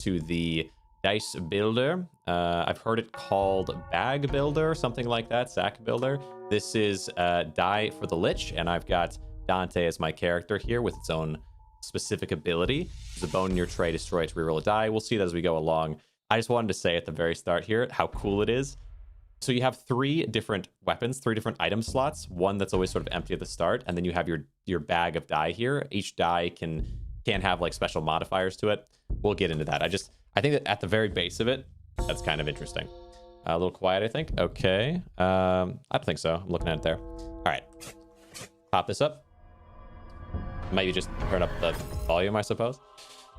to the Dicebuilder. I've heard it called Bag Builder, something like that, Sack Builder. This is die for the Lich, and I've got Dante as my character here with its own specific ability. There's a bone in your tray, destroy it to reroll a die. We'll see that as we go along. I just wanted to say at the very start here how cool it is. So you have 3 different weapons, 3 different item slots, one that's always sort of empty at the start, and then you have your bag of die here. Each die can have like special modifiers to it. We'll get into that. I think that at the very base of it, that's kind of interesting. A little quiet, I think. Okay. I don't think so. I'm looking at it there. All right. Pop this up. Maybe just turn up the volume, I suppose.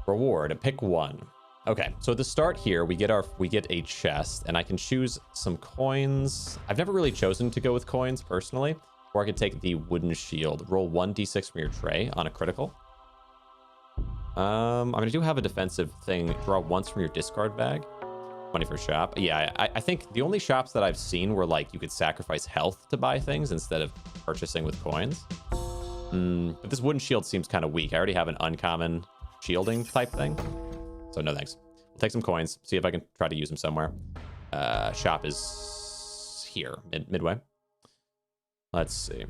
Reward, pick 1. Okay, so at the start here, we get a chest, and I can choose some coins. I've never really chosen to go with coins personally, or I could take the wooden shield. Roll 1d6 from your tray on a critical. I mean, I do have a defensive thing. Draw once from your discard bag. Money for shop. Yeah, I think the only shops that I've seen were like you could sacrifice health to buy things instead of purchasing with coins. But this wooden shield seems kind of weak. I already have an uncommon shielding type thing. So no thanks. We'll take some coins, see if I can try to use them somewhere. Shop is here, midway. Let's see.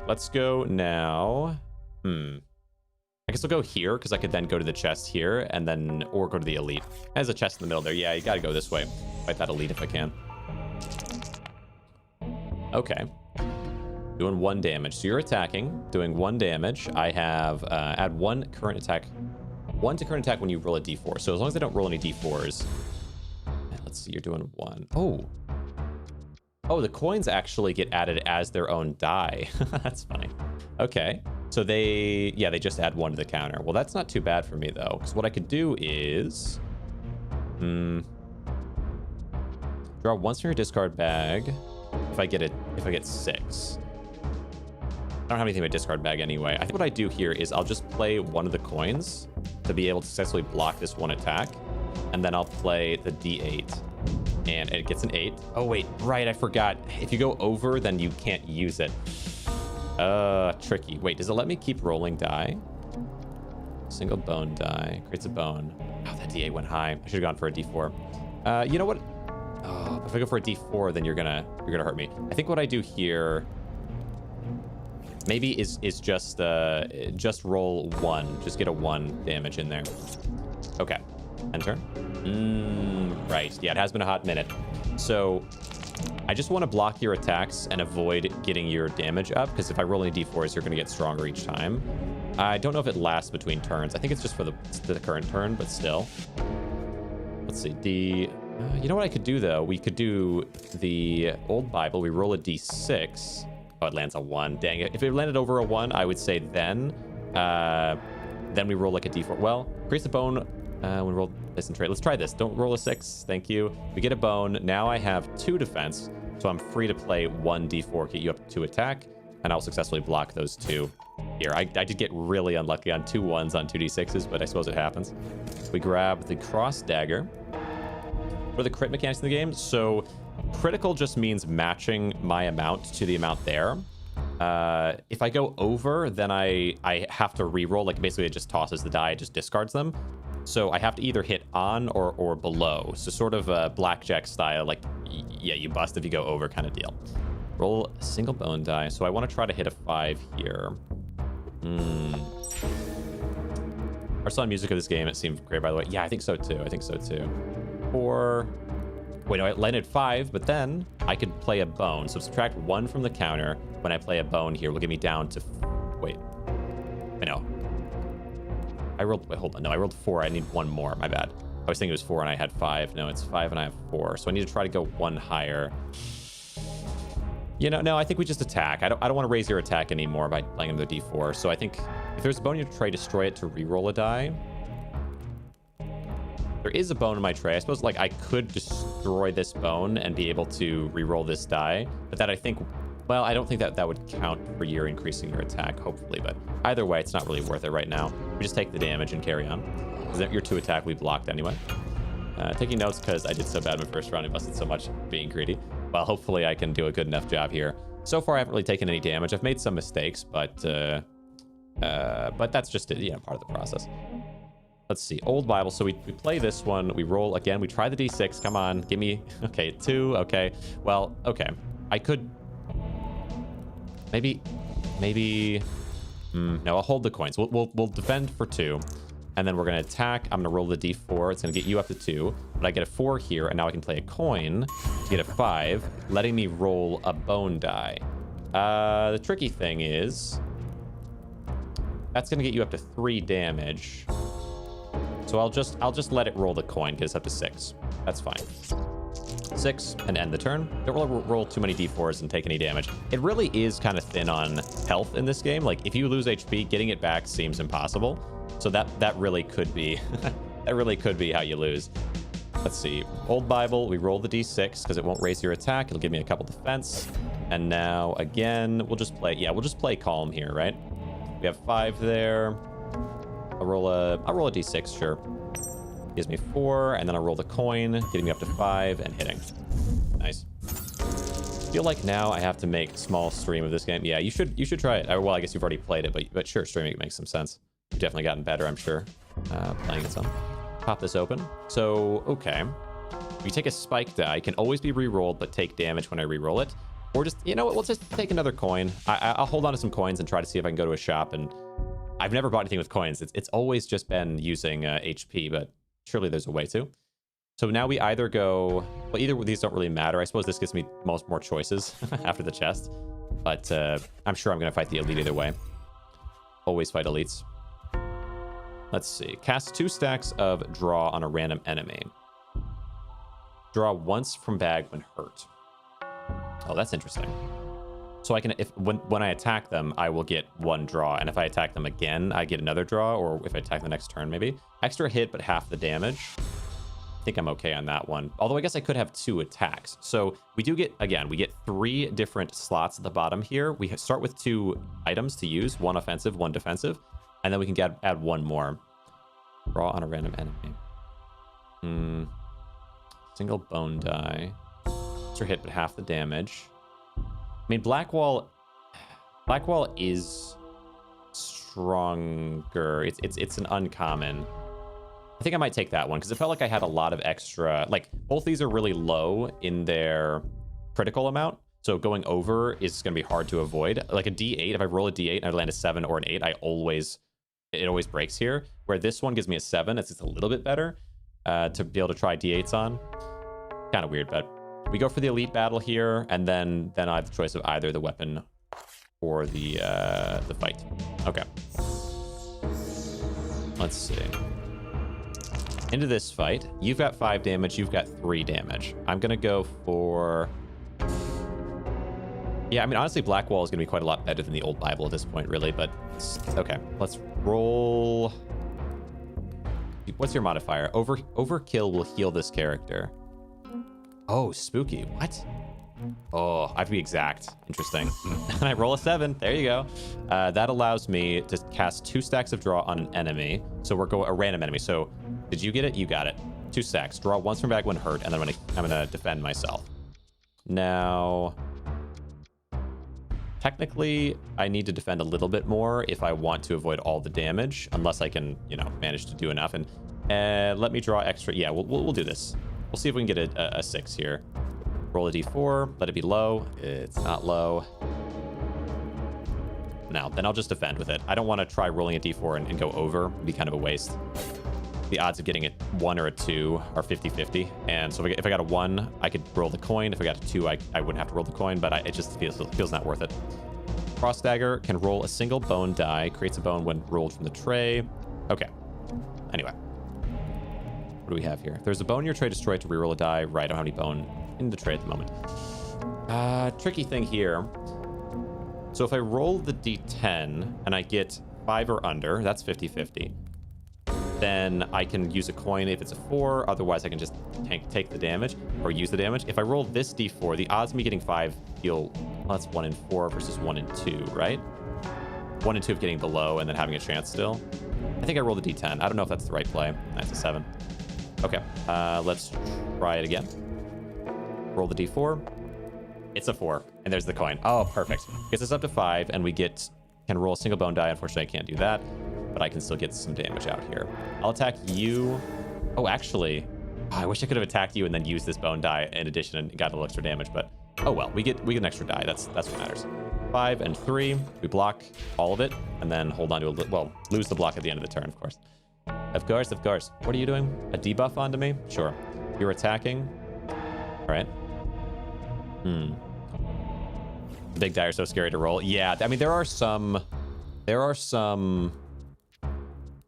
Let's go now. I guess I'll go here because I could then go to the chest here and then, or go to the elite. There's a chest in the middle there. Yeah, you got to go this way. Fight that elite if I can. Okay. Doing 1 damage. So you're attacking, doing 1 damage. I have add 1 current attack. 1 to current attack when you roll a d4. So as long as I don't roll any d4s. Let's see, you're doing 1. Oh, the coins actually get added as their own die. That's funny. Okay. So they just add 1 to the counter. Well, that's not too bad for me though, because what I could do is draw once from your discard bag. If I get 6. I don't have anything in my discard bag anyway. I think what I do here is I'll just play 1 of the coins to be able to successfully block this 1 attack. And then I'll play the d8. And it gets an 8. Oh, wait. Right, I forgot. If you go over, then you can't use it. Tricky. Wait, does it let me keep rolling die? Single bone die. Creates a bone. Oh, that d8 went high. I should have gone for a d4. You know what? Oh, if I go for a d4, then you're gonna hurt me. I think what I do here... maybe is just roll 1. Just get a 1 damage in there. Okay. Enter. Right. Yeah, it has been a hot minute. So I just want to block your attacks and avoid getting your damage up, because if I roll any d4s, you're going to get stronger each time. I don't know if it lasts between turns. I think it's just for the current turn, but still. Let's see. You know what I could do, though? We could do the old Bible. We roll a d6. Oh, it lands a 1. Dang it. If it landed over a 1, I would say then we roll like a d4. Well, creates a bone when we roll this and trade. Let's try this. Don't roll a 6. Thank you. We get a bone. Now I have 2 defense, so I'm free to play 1 d4, get you up to 2 attack, and I'll successfully block those 2 here. I did get really unlucky on 2 1s on 2 d6s, but I suppose it happens. We grab the cross dagger. What are the crit mechanics in the game? So critical just means matching my amount to the amount there. If I go over, then I have to re-roll. Like basically it just tosses the die, it just discards them. So I have to either hit on or below. So sort of blackjack style, like yeah, you bust if you go over kind of deal. Roll a single bone die. So I want to try to hit a 5 here. Our song music of this game, it seemed great, by the way. Yeah, I think so too. 4. Wait, no, I landed 5, but then I could play a bone. So subtract 1 from the counter when I play a bone here will get me down to... wait. I know. I rolled... wait, hold on. No, I rolled 4. I need 1 more. My bad. I was thinking it was 4 and I had 5. No, it's 5 and I have 4. So I need to try to go 1 higher. You know, no, I think we just attack. I don't want to raise your attack anymore by playing him the d4. So I think if there's a bone, you try destroy it to re-roll a die. There is a bone in my tray. I suppose like I could destroy this bone and be able to re-roll this die, but that I think, well, I don't think that would count for your increasing your attack, hopefully, but either way, it's not really worth it right now. We just take the damage and carry on. Because your 2 attack we blocked anyway. Taking notes because I did so bad in my first round. I busted so much being greedy. Well, hopefully I can do a good enough job here. So far, I haven't really taken any damage. I've made some mistakes, but that's just, you know, part of the process. Let's see. Old Bible. So we play this one. We roll again. We try the D6. Come on. Give me... Okay, 2. Okay. Well, okay. I could... Maybe... No, I'll hold the coins. We'll defend for 2. And then we're going to attack. I'm going to roll the D4. It's going to get you up to 2. But I get a 4 here. And now I can play a coin to get a 5, letting me roll a bone die. The tricky thing is... That's going to get you up to 3 damage. So I'll just let it roll the coin, get us up to 6. That's fine. 6 and end the turn. Don't roll too many d4s and take any damage. It really is kind of thin on health in this game. Like if you lose HP, getting it back seems impossible. So that really could be that really could be how you lose. Let's see. Old Bible, we roll the d6 because it won't raise your attack. It'll give me a couple defense. And now again, we'll just play calm here, right? We have 5 there. I'll roll a d6, sure. Gives me 4, and then I'll roll the coin, getting me up to 5 and hitting. Nice. Feel like now I have to make small stream of this game. Yeah, you should try it. Well, I guess you've already played it, but sure, streaming it makes some sense. You've definitely gotten better, I'm sure, playing it some. Pop this open. So, okay. We take a spike die. Can always be re-rolled, but take damage when I re-roll it. Or just, you know what, we'll just take another coin. I'll hold on to some coins and try to see if I can go to a shop. And I've never bought anything with coins. It's always just been using HP, but surely there's a way to. So now we either go... Well, either of these don't really matter. I suppose this gives me more choices after the chest. But I'm sure I'm going to fight the elite either way. Always fight elites. Let's see. Cast 2 stacks of draw on a random enemy. Draw once from bag when hurt. Oh, that's interesting. So I can, when I attack them, I will get 1 draw, and if I attack them again, I get another draw, or if I attack the next turn, maybe. Extra hit, but half the damage. I think I'm okay on that one. Although I guess I could have 2 attacks. So we do get, again, we get 3 different slots at the bottom here. We start with 2 items to use, 1 offensive, 1 defensive, and then we can add 1 more. Draw on a random enemy. Single bone die. Hit but half the damage. I mean, Blackwall is stronger. It's an uncommon. I think I might take that one because it felt like I had a lot of extra. Like both these are really low in their critical amount, so going over is going to be hard to avoid. Like a D8, if I roll a D8 and I land a 7 or an 8, it always breaks here. Where this one gives me a 7, it's just a little bit better to be able to try D8s on. Kind of weird, but. We go for the elite battle here, and then I have the choice of either the weapon or the fight. Okay. Let's see. Into this fight. You've got 5 damage. You've got 3 damage. I'm gonna go for... Yeah, I mean, honestly, Blackwall is gonna be quite a lot better than the Old Bible at this point, really. But okay, let's roll. What's your modifier? Overkill will heal this character. Oh, spooky. What? Oh, I have to be exact. Interesting. And I roll a 7. There you go. That allows me to cast 2 stacks of draw on an enemy. So we're going a random enemy. So did you get it? You got it. 2 stacks. Draw once from bag when hurt, and then I'm gonna defend myself. Now, technically, I need to defend a little bit more if I want to avoid all the damage, unless I can, manage to do enough. And let me draw extra. Yeah, we'll do this. We'll see if we can get a 6 here. Roll a d4, let it be low. It's not low. Now, then I'll just defend with it. I don't want to try rolling a d4 and go over. It'd be kind of a waste. The odds of getting it 1 or a 2 are 50-50. And so if I got a 1, I could roll the coin. If I got a 2, I wouldn't have to roll the coin, but it just feels not worth it. Cross Dagger can roll a single bone die. Creates a bone when rolled from the tray. Okay. Anyway. What do we have here? If there's a bone in your tray, destroy it to reroll a die. Right, I don't have any bone in the tray at the moment. Tricky thing here. So if I roll the d10 and I get 5 or under, that's 50-50. Then I can use a coin if it's a 4. Otherwise, I can just take the damage or use the damage. If I roll this d4, the odds of me getting 5 feel... Well, that's 1 in 4 versus 1 in 2, right? 1 in 2 of getting below and then having a chance still. I think I rolled a d10. I don't know if that's the right play. That's a 7. Okay, let's try it again. Roll the d4. It's a 4, and there's the coin. Oh, perfect. Gets us up to 5, and we can roll a single bone die. Unfortunately, I can't do that. but I can still get some damage out here. I'll attack you. Oh, actually, I wish I could have attacked you and then used this bone die in addition and got a little extra damage, but oh well, we get an extra die. That's what matters. 5 and 3. We block all of it and then hold on to lose the block at the end of the turn, of course. Of course, of course. What are you doing? A debuff onto me? Sure. You're attacking. All right. The big die are so scary to roll. Yeah, I mean, there are some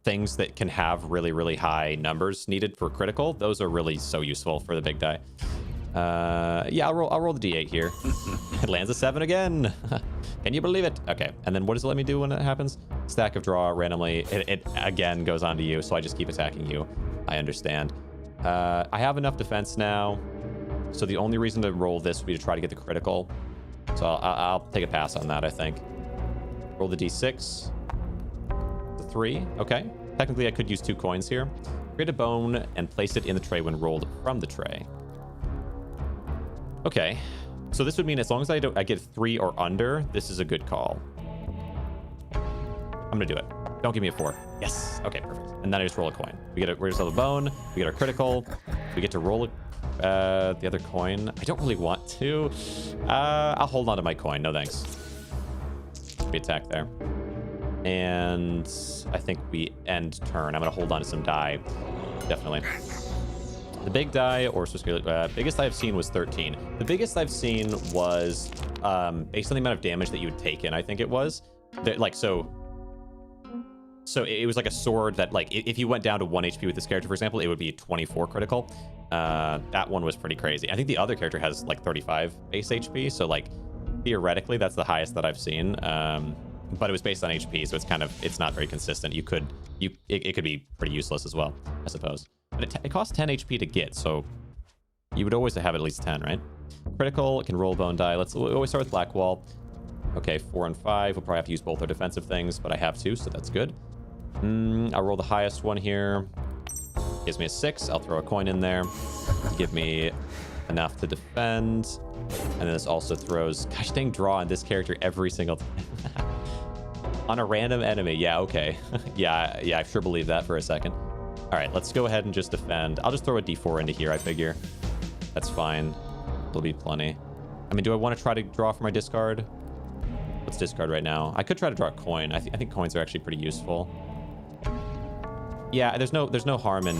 things that can have really, really high numbers needed for critical. Those are really so useful for the big die. Yeah, I'll roll the d8 here. It lands a 7 again. Can you believe it? Okay, and then what does it let me do when it happens? Stack of draw randomly. It again goes on to you, so I just keep attacking you. I understand. I have enough defense now, so the only reason to roll this would be to try to get the critical. So I'll take a pass on that, I think. Roll the d6. The 3. Okay. Technically, I could use 2 coins here. Create a bone and place it in the tray when rolled from the tray. Okay. So this would mean as long as I get 3 or under, this is a good call. I'm gonna do it. Don't give me a 4. Yes. Okay, perfect. And then I just roll a coin. We just roll a bone. We get our critical. We get to roll the other coin. I don't really want to. I'll hold on to my coin. No thanks. We attack there. And I think we end turn. I'm gonna hold on to some die. Definitely. The big die, or biggest I've seen was 13. The biggest I've seen was based on the amount of damage that you would take in, I think it was. So it was like a sword that, like, if you went down to 1 HP with this character, for example, it would be 24 critical. That one was pretty crazy. I think the other character has like 35 base HP, so like theoretically that's the highest that I've seen. But it was based on HP, so it's not very consistent. It could be pretty useless as well, I suppose. But it costs 10 HP to get, so you would always have at least 10, right? Critical, it can roll bone die. We'll always start with Black Wall. Okay, 4 and 5. We'll probably have to use both our defensive things, but I have 2, so that's good. I'll roll the highest one here. Gives me a 6. I'll throw a coin in there to give me enough to defend. And then this also throws, gosh dang, draw on this character every single time. On a random enemy. Yeah, okay. yeah, I sure believe that for a second. All right, let's go ahead and just defend. I'll just throw a d4 into here, I figure. That's fine. There'll be plenty. I mean, do I want to try to draw for my discard? Let's discard right now. I could try to draw a coin. I think coins are actually pretty useful. Yeah, there's no harm in,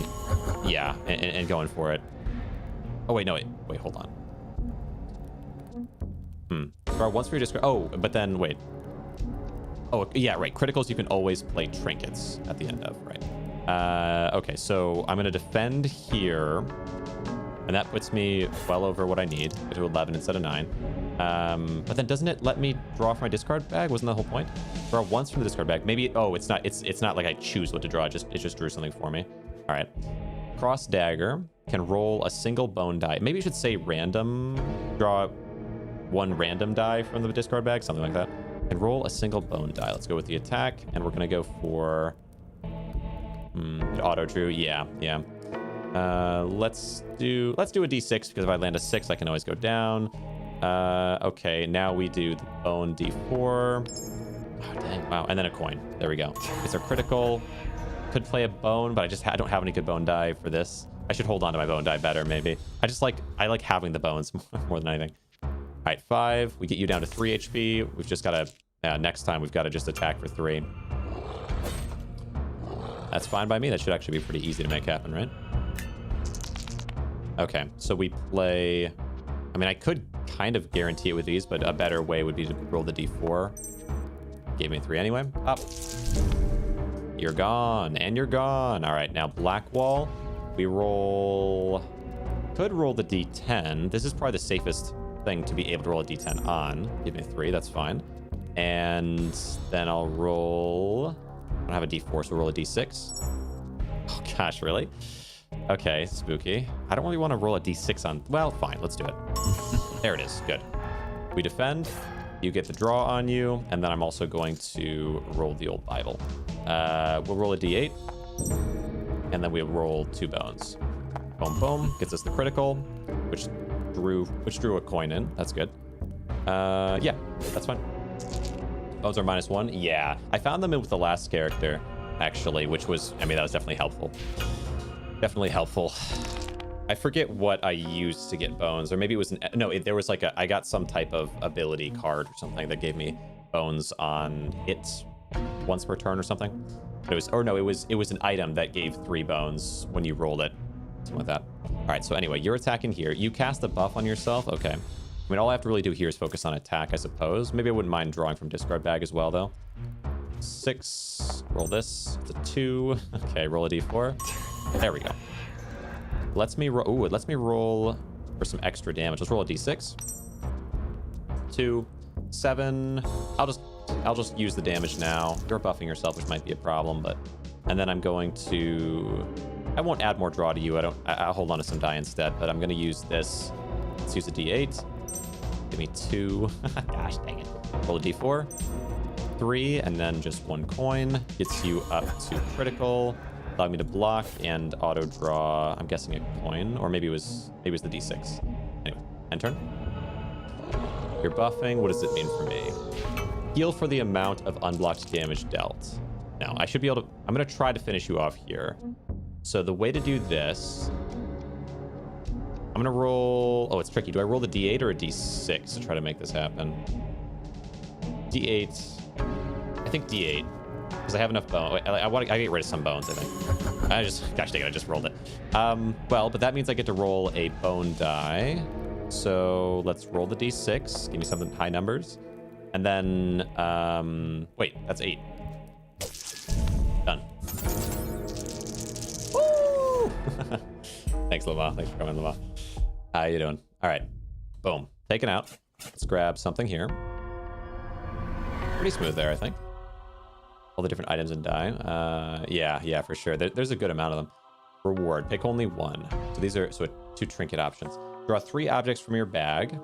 yeah, and going for it. Oh wait, no, wait, hold on. Draw once for your discard. Oh, but then wait. Oh yeah, right. Criticals you can always play trinkets at the end of, right? Okay, so I'm gonna defend here, and that puts me well over what I need. Get to 11 instead of 9. But then doesn't it let me draw from my discard bag? Wasn't the whole point? Draw once from the discard bag. Maybe, oh, it's not like I choose what to draw. It just drew something for me. All right. Cross dagger can roll a single bone die. Maybe you should say random. Draw 1 random die from the discard bag, something like that. And roll a single bone die. Let's go with the attack, and we're gonna go for auto drew. Yeah. Let's do a d6 because if I land a 6, I can always go down. Okay, now we do the bone d4. Oh, dang, wow, and then a coin. There we go. It's a critical. Could play a bone, but I don't have any good bone die for this. I should hold on to my bone die better, maybe. I like having the bones more than anything. All right, 5. We get you down to 3 HP. We've just got to, next time we've got to just attack for 3. That's fine by me. That should actually be pretty easy to make happen, right? Okay, so we play... I mean, I could kind of guarantee it with these, but a better way would be to roll the d4. Gave me a 3 anyway. Up. You're gone, and you're gone. All right, now Black Wall. We roll... Could roll the d10. This is probably the safest thing to be able to roll a d10 on. Give me a 3, that's fine. And then I'll roll... I don't have a d4, so we'll roll a d6. Oh, gosh, really? Okay, spooky. I don't really want to roll a d6 on... Well, fine, let's do it. There it is. Good. We defend. You get the draw on you, and then I'm also going to roll the old Bible. We'll roll a d8, and then we'll roll 2 bones. Boom, boom. Gets us the critical, which drew a coin in. That's good. Yeah, that's fine. Bones are -1. Yeah, I found them with the last character. actually, which was, I mean, that was definitely helpful. Definitely helpful. I forget what I used to get bones, or maybe it was there was like I got some type of ability card or something that gave me bones on hits once per turn or something. But it was an item that gave 3 bones when you rolled it, something like that. All right, so anyway, you're attacking here. You cast a buff on yourself. Okay. I mean, all I have to really do here is focus on attack, I suppose. Maybe I wouldn't mind drawing from discard bag as well, though. 6. Roll this. It's a 2. Okay, roll a d4. There we go. Lets me roll for some extra damage. Let's roll a d6. 2, 7. I'll just use the damage now. You're buffing yourself, which might be a problem, but and then I'm going to. I won't add more draw to you. I'll hold on to some die instead, but I'm going to use this. Let's use a d8. Give me 2. Gosh dang it. Roll a d4. 3, and then just 1 coin. Gets you up to critical. Allow me to block and auto draw. I'm guessing a coin, or maybe it was the d6. Anyway, end turn. You're buffing. What does it mean for me? Heal for the amount of unblocked damage dealt. Now, I should be able to. I'm going to try to finish you off here. So the way to do this, I'm going to roll. Oh, it's tricky. Do I roll the d8 or a d6 to try to make this happen? D8. I think d8. Because I have enough bone. I get rid of some bones, I think. Gosh dang it, I just rolled it. Well, but that means I get to roll a bone die. So let's roll the d6. Give me something high numbers. And then, wait, that's 8. Done. Woo! Thanks, Lama. Thanks for coming, Lama. How you doing? All right. Boom. Taken out. Let's grab something here. Pretty smooth there, I think. All the different items and die. Yeah, for sure. There's a good amount of them. Reward. Pick only 1. So these are 2 trinket options. Draw 3 objects from your bag.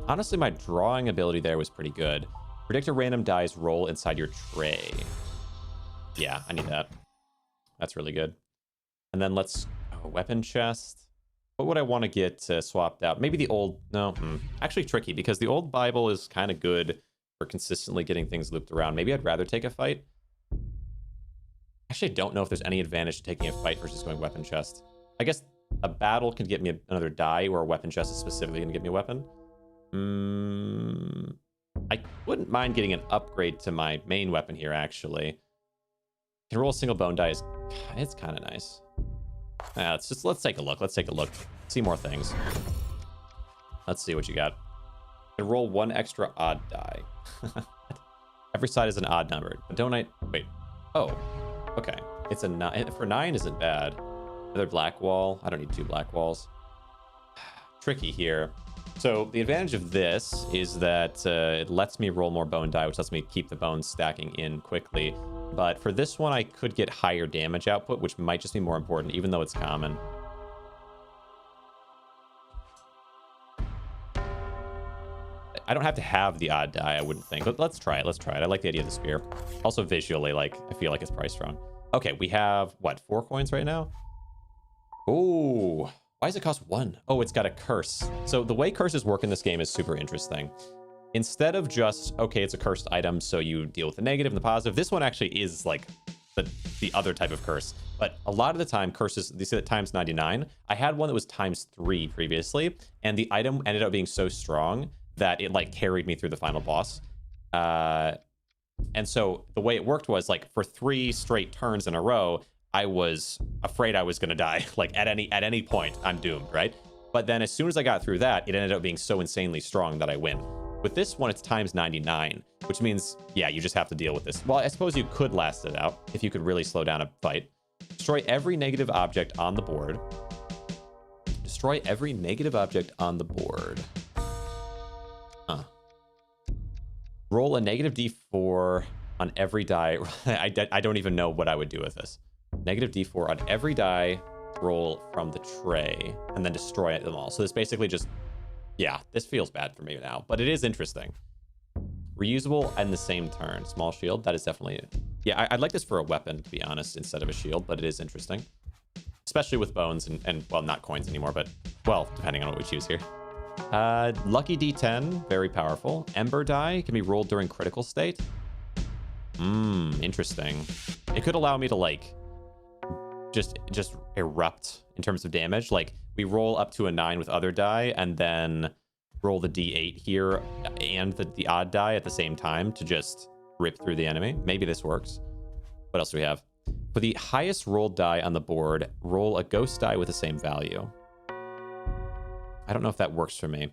Honestly, my drawing ability there was pretty good. Predict a random dice roll inside your tray. Yeah, I need that. That's really good. And then let's... weapon chest. What would I want to get swapped out? Maybe the old... No. Actually tricky, because the old Bible is kind of good for consistently getting things looped around. Maybe I'd rather take a fight. Actually, I don't know if there's any advantage to taking a fight versus going weapon chest. I guess a battle can get me another die, or a weapon chest is specifically going to give me a weapon. I wouldn't mind getting an upgrade to my main weapon here, actually. Can roll a single bone die. It's kind of nice. Let's take a look. Let's take a look. See more things. Let's see what you got. Can roll 1 extra odd die. Every side is an odd number. But don't I... Wait. Oh. Okay. It's a 9. For 9 isn't bad. Another black wall. I don't need 2 black walls. Tricky here. So the advantage of this is that it lets me roll more bone die, which lets me keep the bones stacking in quickly. But for this one, I could get higher damage output, which might just be more important, even though it's common. I don't have to have the odd die, I wouldn't think. But let's try it. Let's try it. I like the idea of the spear. Also, visually, I feel like it's priced wrong. Okay, we have, what, 4 coins right now? Ooh. Why does it cost 1? Oh, it's got a curse. So the way curses work in this game is super interesting. Instead of just, okay, it's a cursed item, so you deal with the negative and the positive, this one actually is like the other type of curse. But a lot of the time, curses, they say that times 99. I had one that was times 3 previously, and the item ended up being so strong that it carried me through the final boss. And so the way it worked was for 3 straight turns in a row, I was afraid I was going to die. At any point, I'm doomed, right? But then as soon as I got through that, it ended up being so insanely strong that I win. With this one, it's times 99, which means, yeah, you just have to deal with this. Well, I suppose you could last it out if you could really slow down a fight. Destroy every negative object on the board. Destroy every negative object on the board. Roll a negative d4 on every die. I don't even know what I would do with this. Negative d4 on every die roll from the tray, and then destroy them all. So this basically just... Yeah, this feels bad for me now, but it is interesting. Reusable in the same turn. Small shield, that is definitely... Yeah, I'd like this for a weapon, to be honest, instead of a shield, but it is interesting. Especially with bones and well, not coins anymore, but, well, depending on what we choose here. Lucky D10, very powerful. Ember die can be rolled during critical state. Interesting. It could allow me to like just erupt in terms of damage. Like we roll up to a 9 with other die and then roll the d8 here and the odd die at the same time to just rip through the enemy. Maybe this works. What else do we have? For the highest rolled die on the board, roll a ghost die with the same value. I don't know if that works for me.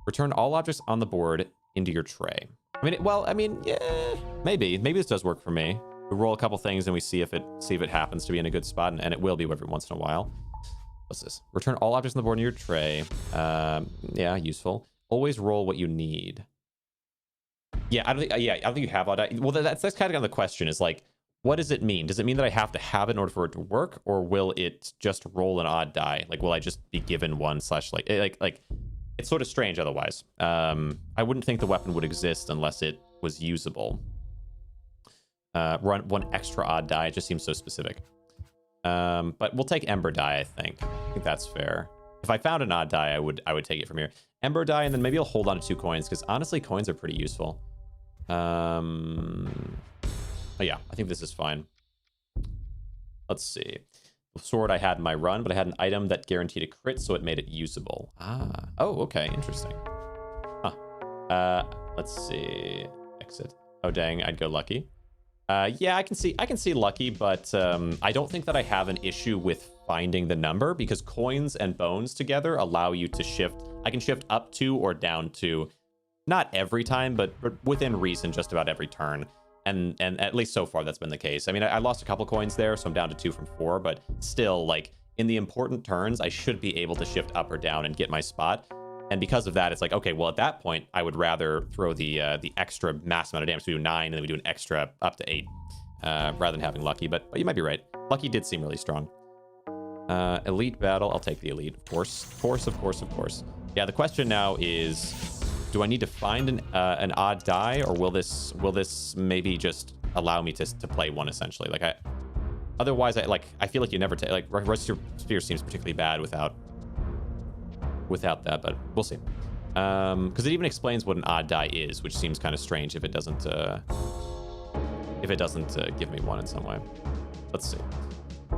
Return all objects on the board into your tray. I mean, yeah, maybe this does work for me. We roll a couple things and we see if it happens to be in a good spot, and it will be every once in a while. What's this? Return all objects on the board in your tray. Yeah, useful. Always roll what you need. Yeah, I don't think you have odd die. Well, that's kind of on the question. Is like, what does it mean? Does it mean that I have to have it in order for it to work, or will it just roll an odd die? Like, will I just be given one / like? It's sort of strange otherwise. I wouldn't think the weapon would exist unless it was usable. Run one extra odd die. It just seems so specific. But we'll take Ember die, I think. I think that's fair. If I found an odd die, I would take it from here. Ember die, and then maybe I'll hold on to 2 coins, because honestly, coins are pretty useful. Oh yeah, I think this is fine. Let's see. The sword I had in my run, but I had an item that guaranteed a crit, so it made it usable. Ah. Oh, okay. Interesting. Huh. Let's see. Exit. Oh, dang. I'd go lucky. Yeah, I can see lucky, but I don't think that I have an issue with finding the number, because coins and bones together allow you to shift. I can shift up 2 or down 2. Not every time, but within reason just about every turn. And at least so far, that's been the case. I mean, I lost a couple coins there, so I'm down to 2 from 4, but still, like, in the important turns, I should be able to shift up or down and get my spot. And because of that, it's like, okay, well, at that point, I would rather throw the extra mass amount of damage. So we do 9, and then we do an extra up to 8, rather than having lucky. But you might be right. Lucky did seem really strong. Elite battle. I'll take the elite, of course. Of course. Yeah, the question now is, do I need to find an odd die, or will this maybe just allow me to play one essentially? Like otherwise I feel like you never take, like, Register Spear seems particularly bad without that, but we'll see. Because it even explains what an odd die is, which seems kind of strange if it doesn't give me one in some way. Let's see.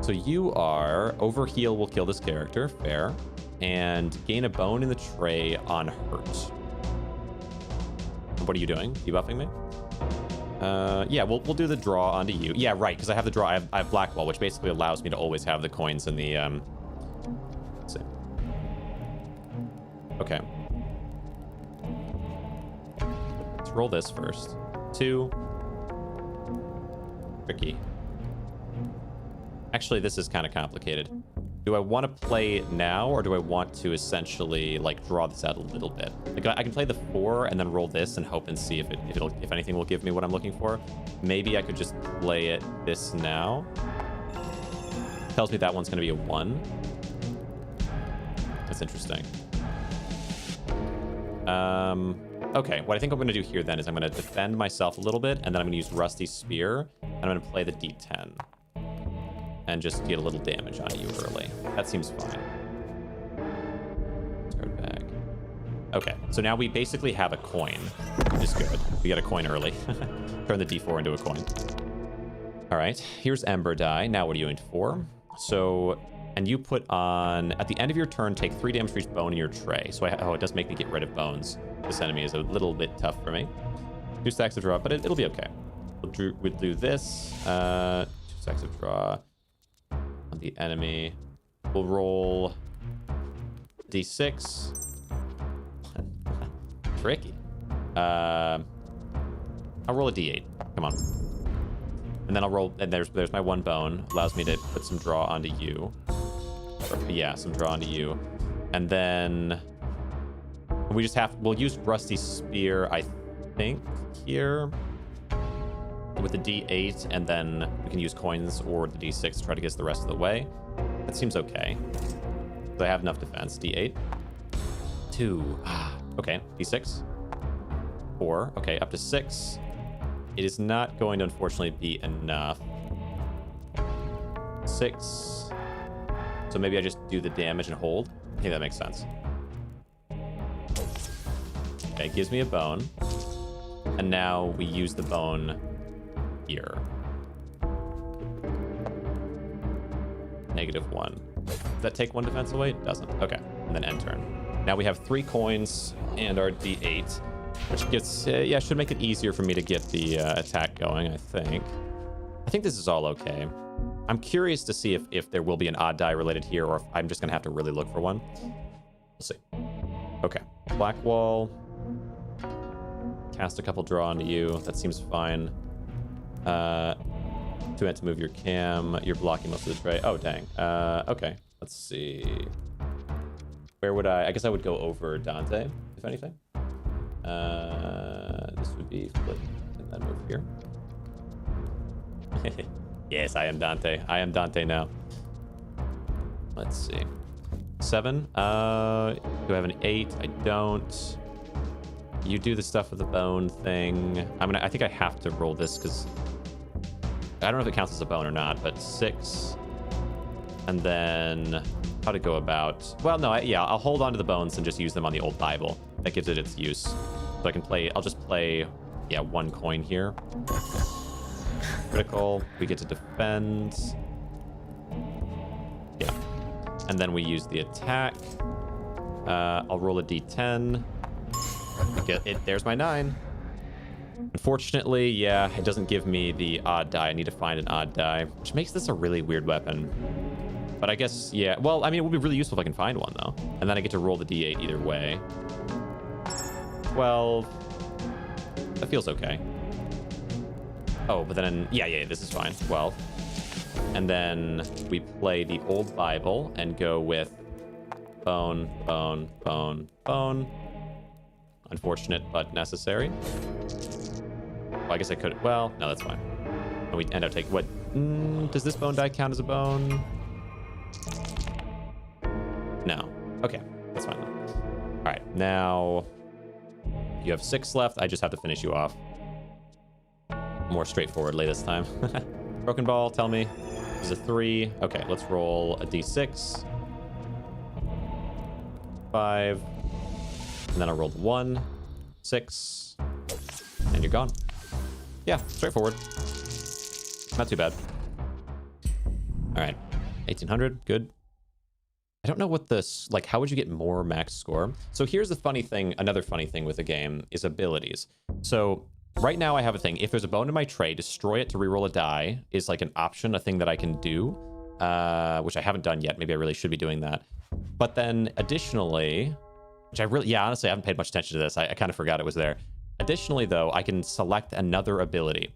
So you are overheal will kill this character, fair, and gain a bone in the tray on hurt. What are you doing? Debuffing me? Yeah, we'll do the draw onto you. Yeah, right, because I have the draw. I have Blackwall, which basically allows me to always have the coins in the... Let's see. Okay. Let's roll this first. 2. Tricky. Actually, this is kind of complicated. Do I want to play it now, or do I want to essentially, like, draw this out a little bit? Like, I can play the 4 and then roll this and hope and see if if anything will give me what I'm looking for. Maybe I could just play this now. Tells me that one's going to be a 1. That's interesting. Okay, what I think I'm going to do here then is I'm going to defend myself a little bit, and then I'm going to use Rusty Spear, and I'm going to play the D10. And just get a little damage on you early. That seems fine. Start back. Okay, so now we basically have a coin, which is good. We got a coin early. Turn the D4 into a coin. All right, here's Ember die. Now what are you doing for? So, and you put on, at the end of your turn, take 3 damage for each bone in your tray. So, it does make me get rid of bones. This enemy is a little bit tough for me. 2 stacks of draw, but it'll be okay. We'll do this. 2 stacks of draw. On the enemy. We'll roll D6. Tricky. I'll roll a D8. Come on. And then I'll roll, and there's my 1 bone. Allows me to put some draw onto you. Yeah, some draw onto you. And then we'll use Rusty Spear, I think, here. With the D8, and then we can use coins or the D6 to try to get us the rest of the way. That seems okay. So I have enough defense. D8. 2. Okay. D6. 4. Okay, up to 6. It is not going to, unfortunately, be enough. 6. So maybe I just do the damage and hold. I think that makes sense. Okay, it gives me a bone. And now we use the bone here. -1. Does that take 1 defense away? It doesn't. Okay, and then end turn. Now we have 3 coins and our D8, which gets, yeah, should make it easier for me to get the attack going, I think. I think this is all okay. I'm curious to see if there will be an odd die related here, or if I'm just going to have to really look for one. We'll see. Okay, black wall. Cast a couple, draw onto you. That seems fine. 2 hit to move your cam. You're blocking most of the tray. Oh, dang. Okay, let's see. Where would I guess I would go over Dante, if anything. This would be flip and then move here. Yes, I am Dante. I am Dante now. Let's see. 7. Do I have an 8? I don't. You do the stuff with the bone thing. I think I have to roll this because I don't know if it counts as a bone or not, but 6. And then how to go about. Well, no, yeah, I'll hold on to the bones and just use them on the old Bible. That gives it its use. So I can play, I'll just play, yeah, 1 coin here. Critical. We get to defend. Yeah. And then we use the attack. I'll roll a d10. Get it. There's my 9. Unfortunately, yeah, it doesn't give me the odd die. I need to find an odd die, which makes this a really weird weapon. But I guess, yeah. Well, I mean, it would be really useful if I can find one, though. And then I get to roll the d8 either way. 12. That feels okay. Oh, but then, yeah, this is fine. 12. And then we play the old Bible and go with bone, bone, bone, bone. Unfortunate, but necessary. Well, I guess I could. Well, no, that's fine. And we end up taking what? Does this bone die count as a bone? No. Okay, that's fine then. All right, now you have 6 left. I just have to finish you off. More straightforwardly this time. Broken ball, tell me. This is a 3. Okay, let's roll a d6. 5. And then I rolled 1, 6, and you're gone. Yeah, straightforward. Not too bad. All right, 1800, good. I don't know what this, like, how would you get more max score? So here's the funny thing, another funny thing with the game is abilities. So right now I have a thing, if there's a bone in my tray, destroy it to reroll a die is like an option, a thing that I can do, which I haven't done yet. Maybe I really should be doing that. But then additionally, which I really, yeah, honestly, I haven't paid much attention to this. I kind of forgot it was there. Additionally, though, I can select another ability.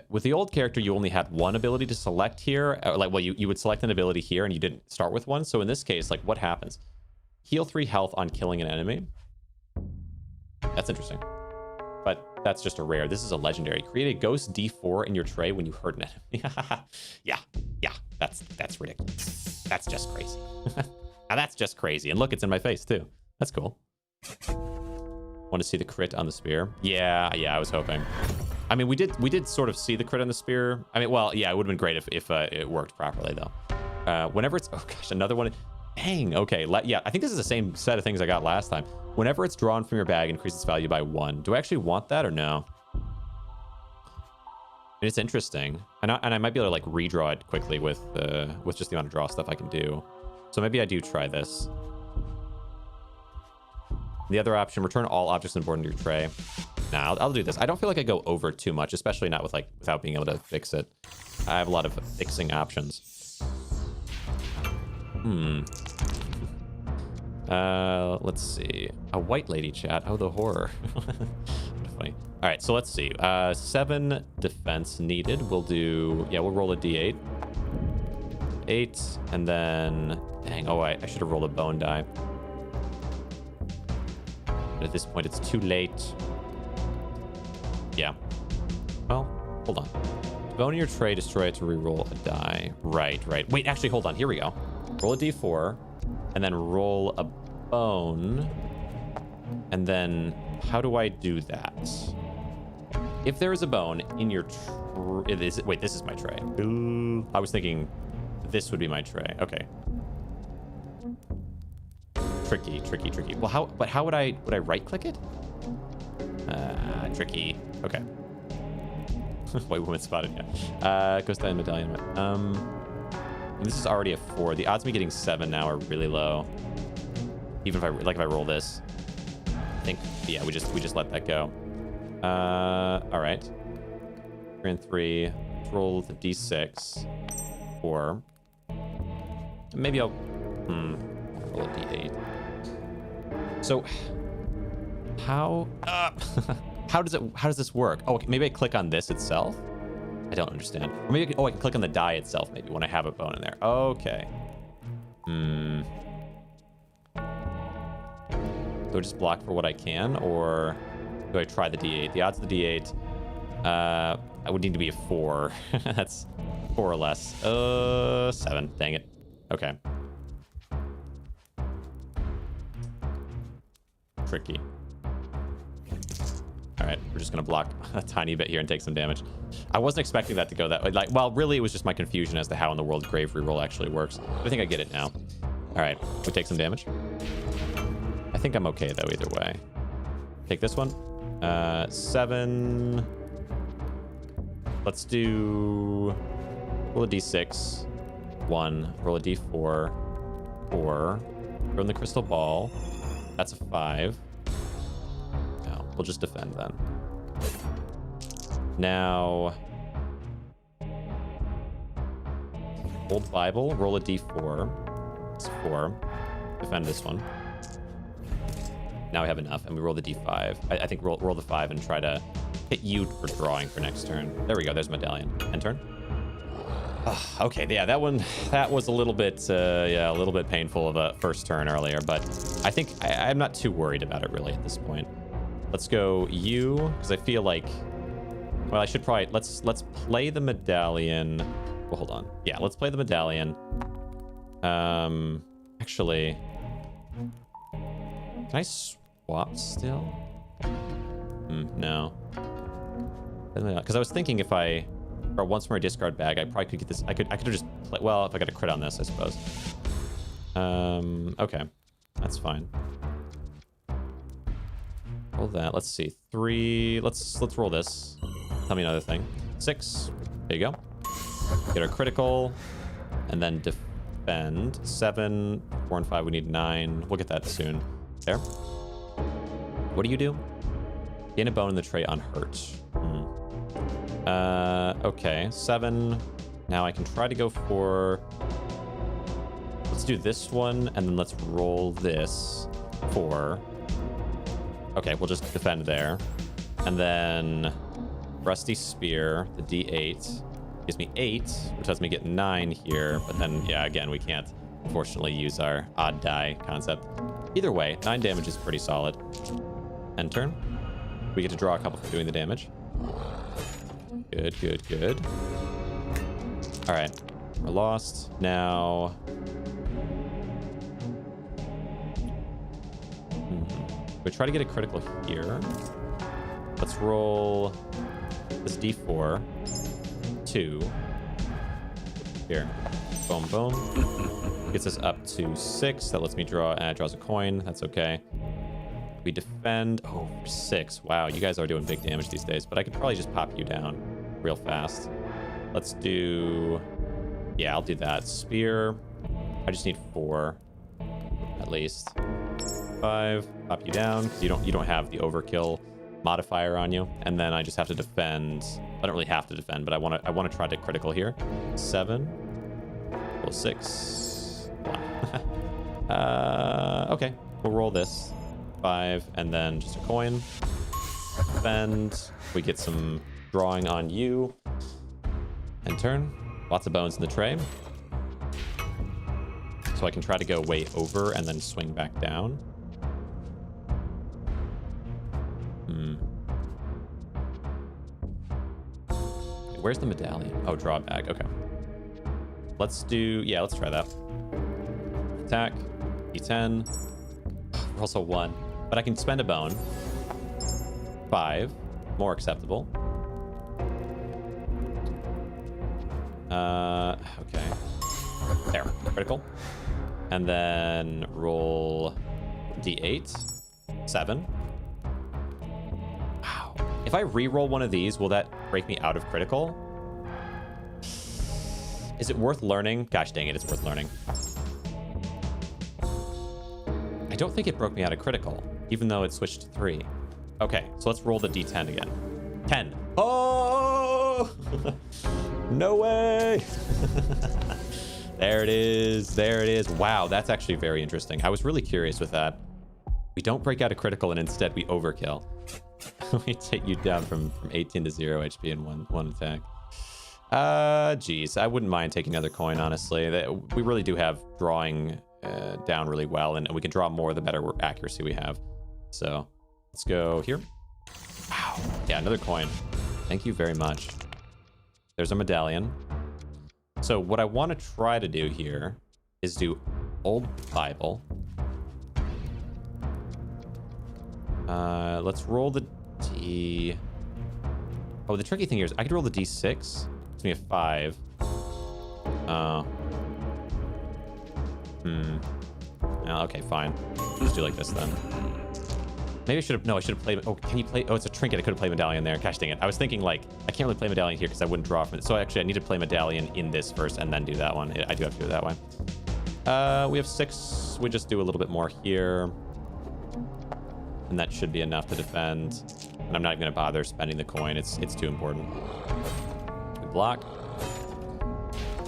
With the old character, you only had 1 ability to select here. Like, well, you would select an ability here and you didn't start with one. So in this case, like, what happens? Heal 3 health on killing an enemy. That's interesting. But that's just a rare. This is a legendary. Create a ghost D4 in your tray when you hurt an enemy. yeah, that's ridiculous. That's just crazy. Now that's just crazy. And look, it's in my face too. That's cool. Want to see the crit on the spear? Yeah, I was hoping. I mean, we did sort of see the crit on the spear. I mean, well, yeah, it would have been great if it worked properly though. Whenever it's, oh gosh, another one. Dang, okay, yeah, I think this is the same set of things I got last time. Whenever it's drawn from your bag, increase its value by 1. Do I actually want that or no? It's interesting, and I might be able to like redraw it quickly with just the amount of draw stuff I can do. So maybe I do try this. The other option, return all objects on board into your tray. Nah, I'll do this. I don't feel like I go over too much, especially not with without being able to fix it. I have a lot of fixing options. Let's see. A white lady chat. Oh, the horror. Funny. All right, so let's see. 7 defense needed. We'll do, yeah, we'll roll a d8. 8, and then, dang, oh, I should have rolled a bone die. But at this point, it's too late. Yeah. Well, hold on. Bone in your tray, destroy it to reroll a die. Right. Wait, actually, hold on. Here we go. Roll a d4, and then roll a bone. And then, how do I do that? If there is a bone in your wait, this is my tray. Ooh, I was thinking this would be my tray. Okay. Tricky. Well, how would I right click it? Tricky. Okay. White woman spotted, yeah. Ghost Eye medallion. This is already a 4. The odds of me getting 7 now are really low. Even if I roll this. I think, yeah, we just let that go. All right. 3 and 3. Let's roll the d6. 4. Maybe I'll roll a d8. So how how does this work? Oh, okay, maybe I click on this itself. I don't understand. Or maybe I can click on the die itself maybe when I have a bone in there. Okay. Do I just block for what I can, or do I try the d8? The odds of the d8, I would need to be a 4. That's 4 or less. 7. Dang it. Okay. Tricky. All right, we're just gonna block a tiny bit here and take some damage. I wasn't expecting that to go that way. Like, well, really, it was just my confusion as to how in the world grave reroll actually works. But I think I get it now. All right, we take some damage. I think I'm okay though either way. Take this one. 7. Let's do roll a d6. 1. Roll a d4. 4. Throw in the crystal ball. That's a 5. No, we'll just defend then. Now, old Bible. Roll a d4. It's 4. Defend this one. Now we have enough, and we roll the d5. I think roll the 5 and try to hit you for drawing for next turn. There we go. There's medallion. End turn. Okay, yeah, that was a little bit, a little bit painful of a first turn earlier, but I think I'm not too worried about it really at this point. Let's go you, because I feel like, well, I should probably let's play the medallion. Well, hold on. Yeah, let's play the medallion. Actually, can I swap still? No. Because I was thinking if I once more discard bag, I probably could get this. I could have just well, if I got a crit on this, I suppose. Okay, that's fine. Roll that. Let's see. 3. Let's roll this. Tell me another thing. 6. There you go. Get our critical, and then defend. 7, 4, and 5. We need 9. We'll get that soon. There. What do you do? Gain a bone in the tray unhurt. Okay, 7. Now I can try to go for... Let's do this one, and then let's roll this. 4. Okay, we'll just defend there. And then Rusty Spear, the D8, gives me 8, which lets me get 9 here. But then, yeah, again, we can't, unfortunately, use our odd die concept. Either way, 9 damage is pretty solid. End turn. We get to draw a couple for doing the damage. Good, good, good. All right, we're lost. Now, we try to get a critical here. Let's roll this d4. 2. Here. Boom, boom. Gets us up to 6. That lets me draw. Draws a coin. That's okay. We defend. Oh, for 6. Wow, you guys are doing big damage these days, but I could probably just pop you down real fast. Let's do... Yeah, I'll do that. Spear. I just need 4, at least. 5. Pop you down, because you don't have the overkill modifier on you. And then I just have to defend. I don't really have to defend, but I want to try to critical here. 7. Roll 6. 1. Okay, we'll roll this. 5, and then just a coin. Defend. We get some drawing on you. End turn. Lots of bones in the tray. So I can try to go way over and then swing back down. Where's the medallion? Oh, draw a bag. Okay. Let's do... Yeah, let's try that. Attack. D10. We're also 1. But I can spend a bone. 5. More acceptable. Okay. There. Critical. And then roll D8. 7. Wow. If I re-roll one of these, will that break me out of critical? Is it worth learning? Gosh dang it, it's worth learning. I don't think it broke me out of critical, even though it switched to 3. Okay, so let's roll the d10 again. 10. Oh! No way! There it is. There it is. Wow, that's actually very interesting. I was really curious with that. We don't break out a critical, and instead we overkill. We take you down from 18 to 0 HP in one attack. Geez, I wouldn't mind taking another coin, honestly. We really do have drawing down really well, and we can draw more the better accuracy we have. So let's go here. Wow. Yeah, another coin. Thank you very much. There's a medallion. So what I want to try to do here is do Old Bible. Let's roll the D. Oh, the tricky thing here is I could roll the D6. It's me a 5. Okay, fine. Just do like this then. Maybe I should have. No, I should have played. Oh, can you play? Oh, it's a trinket. I could have played medallion there. Gosh dang it. I was thinking like I can't really play medallion here because I wouldn't draw from it. So actually, I need to play medallion in this first and then do that one. I do have to do it that way. We have 6. We just do a little bit more here, and that should be enough to defend. And I'm not even gonna bother spending the coin. It's too important. We block.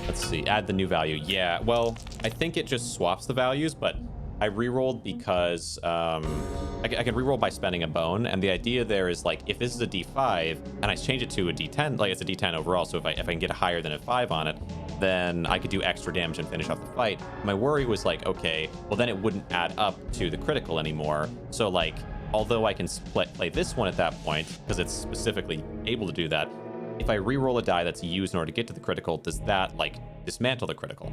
Let's see. Add the new value. Yeah. Well, I think it just swaps the values, but I rerolled because I can reroll by spending a bone, and the idea there is like if this is a D5 and I change it to a D10, like it's a D10 overall. So if I can get higher than a 5 on it, then I could do extra damage and finish off the fight. My worry was like, okay, well then it wouldn't add up to the critical anymore. So like, although I can play this one at that point because it's specifically able to do that, if I reroll a die that's used in order to get to the critical, does that like dismantle the critical?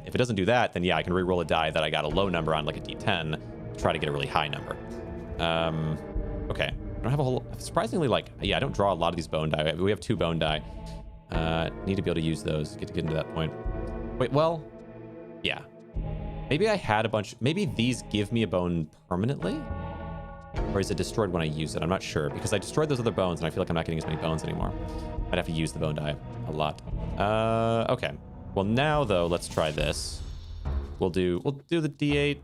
If it doesn't do that, then yeah, I can reroll a die that I got a low number on, like a D10, to try to get a really high number. Okay, I don't have a whole, surprisingly, like, yeah, I don't draw a lot of these bone die. We have 2 bone die. Need to be able to use those to get into that point. Wait, well, yeah. Maybe I had a bunch, maybe these give me a bone permanently? Or is it destroyed when I use it? I'm not sure, because I destroyed those other bones and I feel like I'm not getting as many bones anymore. I'd have to use the bone die a lot. Okay. Well, now though, let's try this. We'll do the D8.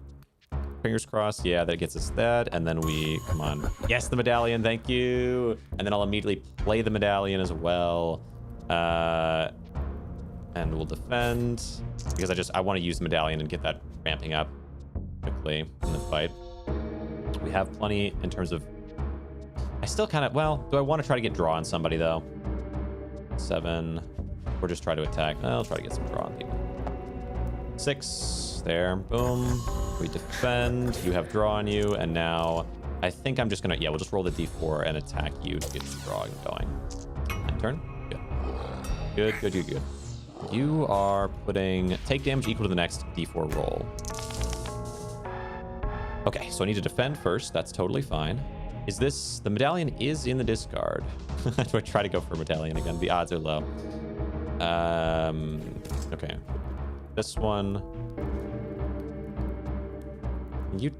Fingers crossed. Yeah, that gets us that. And then we, come on. Yes, the medallion. Thank you. And then I'll immediately play the medallion as well. And we'll defend because I want to use the medallion and get that ramping up quickly in the fight. We have plenty in terms of, I still kind of, well, do I want to try to get draw on somebody though? 7, or just try to attack? I'll try to get some draw on people. 6, there, boom. We defend, you have draw on you, and now I think I'm just gonna, yeah, we'll just roll the D4 and attack you to get the draw going. End turn, good. Good. You are putting, take damage equal to the next D4 roll. Okay, so I need to defend first. That's totally fine. Is this... The medallion is in the discard. Do I try to go for a medallion again? The odds are low. Okay. This one... You...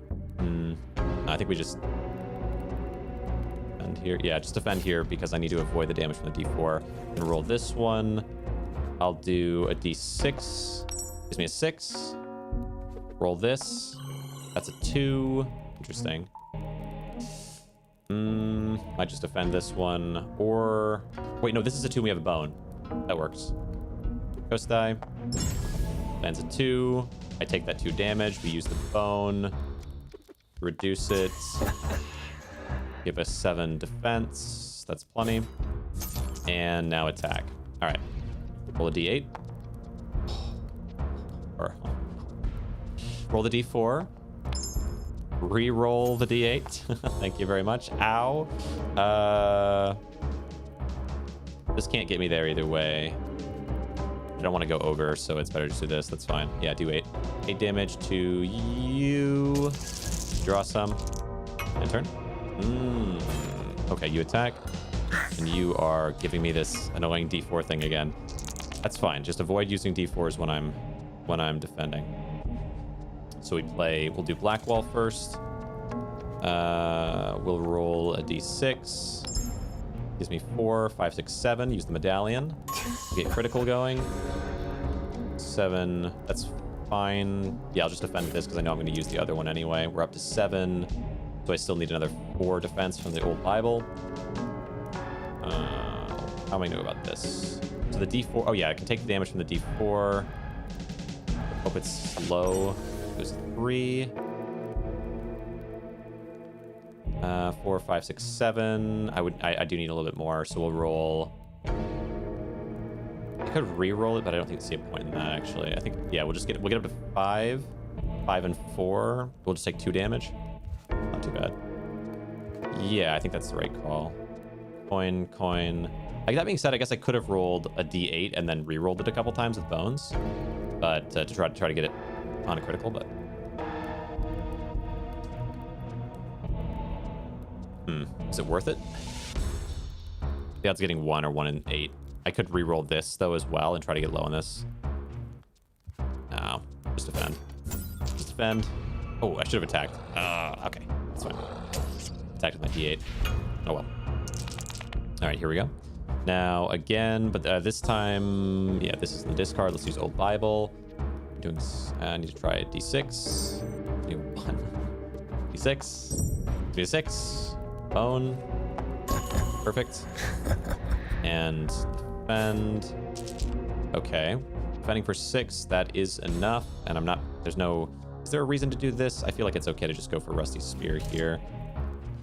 I think we just... Defend here. Yeah, just defend here because I need to avoid the damage from the D4. And roll this one. I'll do a D6. Gives me a 6. Roll this. That's a 2. Interesting. Might just defend this one. Or... Wait, no, this is a 2 and we have a bone. That works. Ghost die. Defends a 2. I take that 2 damage. We use the bone. Reduce it. Give us 7 defense. That's plenty. And now attack. All right. Roll a D8. Roll the D4. Re-roll the D8. Thank you very much. Ow. This can't get me there either way. I don't want to go ogre, so it's better to do this. That's fine. Yeah, do 8. 8 damage to you. Draw some. End turn. Okay, you attack. And you are giving me this annoying D4 thing again. That's fine. Just avoid using D4s when I'm defending. So we'll do Blackwall first. We'll roll a D6. Gives me 4, 5, 6, 7. Use the medallion. Get critical going. 7. That's fine. Yeah, I'll just defend this because I know I'm going to use the other one anyway. We're up to 7. So I still need another 4 defense from the old Bible. How am I know about this? So the D4. Oh, yeah, I can take the damage from the D4. Hope it's slow. There's 3. 4, 5, 6, 7. I do need a little bit more, so we'll roll. I could re-roll it, but I don't think I see a point in that actually. I think we'll get up to 5. 5 and 4. We'll just take 2 damage. Not too bad. Yeah, I think that's the right call. Coin. Like, that being said, I guess I could have rolled a D8 and then re-rolled it a couple times with bones, but to try to get it on a critical. But is it worth it? The odds getting 1 or 1 in 8. I could re-roll this though as well and try to get low on this. No, just defend. Just defend. Oh, I should have attacked. Okay, that's fine. Attacked with my D8. Oh well. All right, here we go. Now again, but this time, yeah, this is the discard. Let's use Old Bible. I need to try a D6. Do 1. D6. D6. Bone. Perfect. And defend. Okay. Defending for 6. That is enough. And I'm not. There's no. Is there a reason to do this? I feel like it's okay to just go for Rusty Spear here.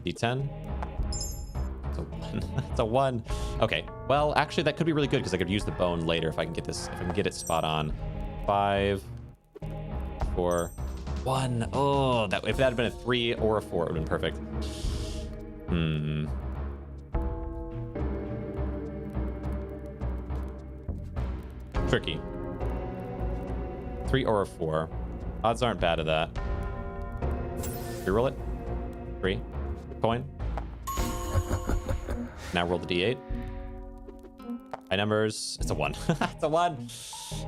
D10. It's a 1. It's a 1. Okay. Well, actually, that could be really good because I could use the bone later if I can get this. If I can get it spot on. 5, 4, 1. Oh, that if that had been a 3 or a 4, it would have been perfect. Tricky. 3 or a 4. Odds aren't bad of that. Reroll it. 3. Coin. Now roll the D8. High numbers. It's a 1. It's a 1.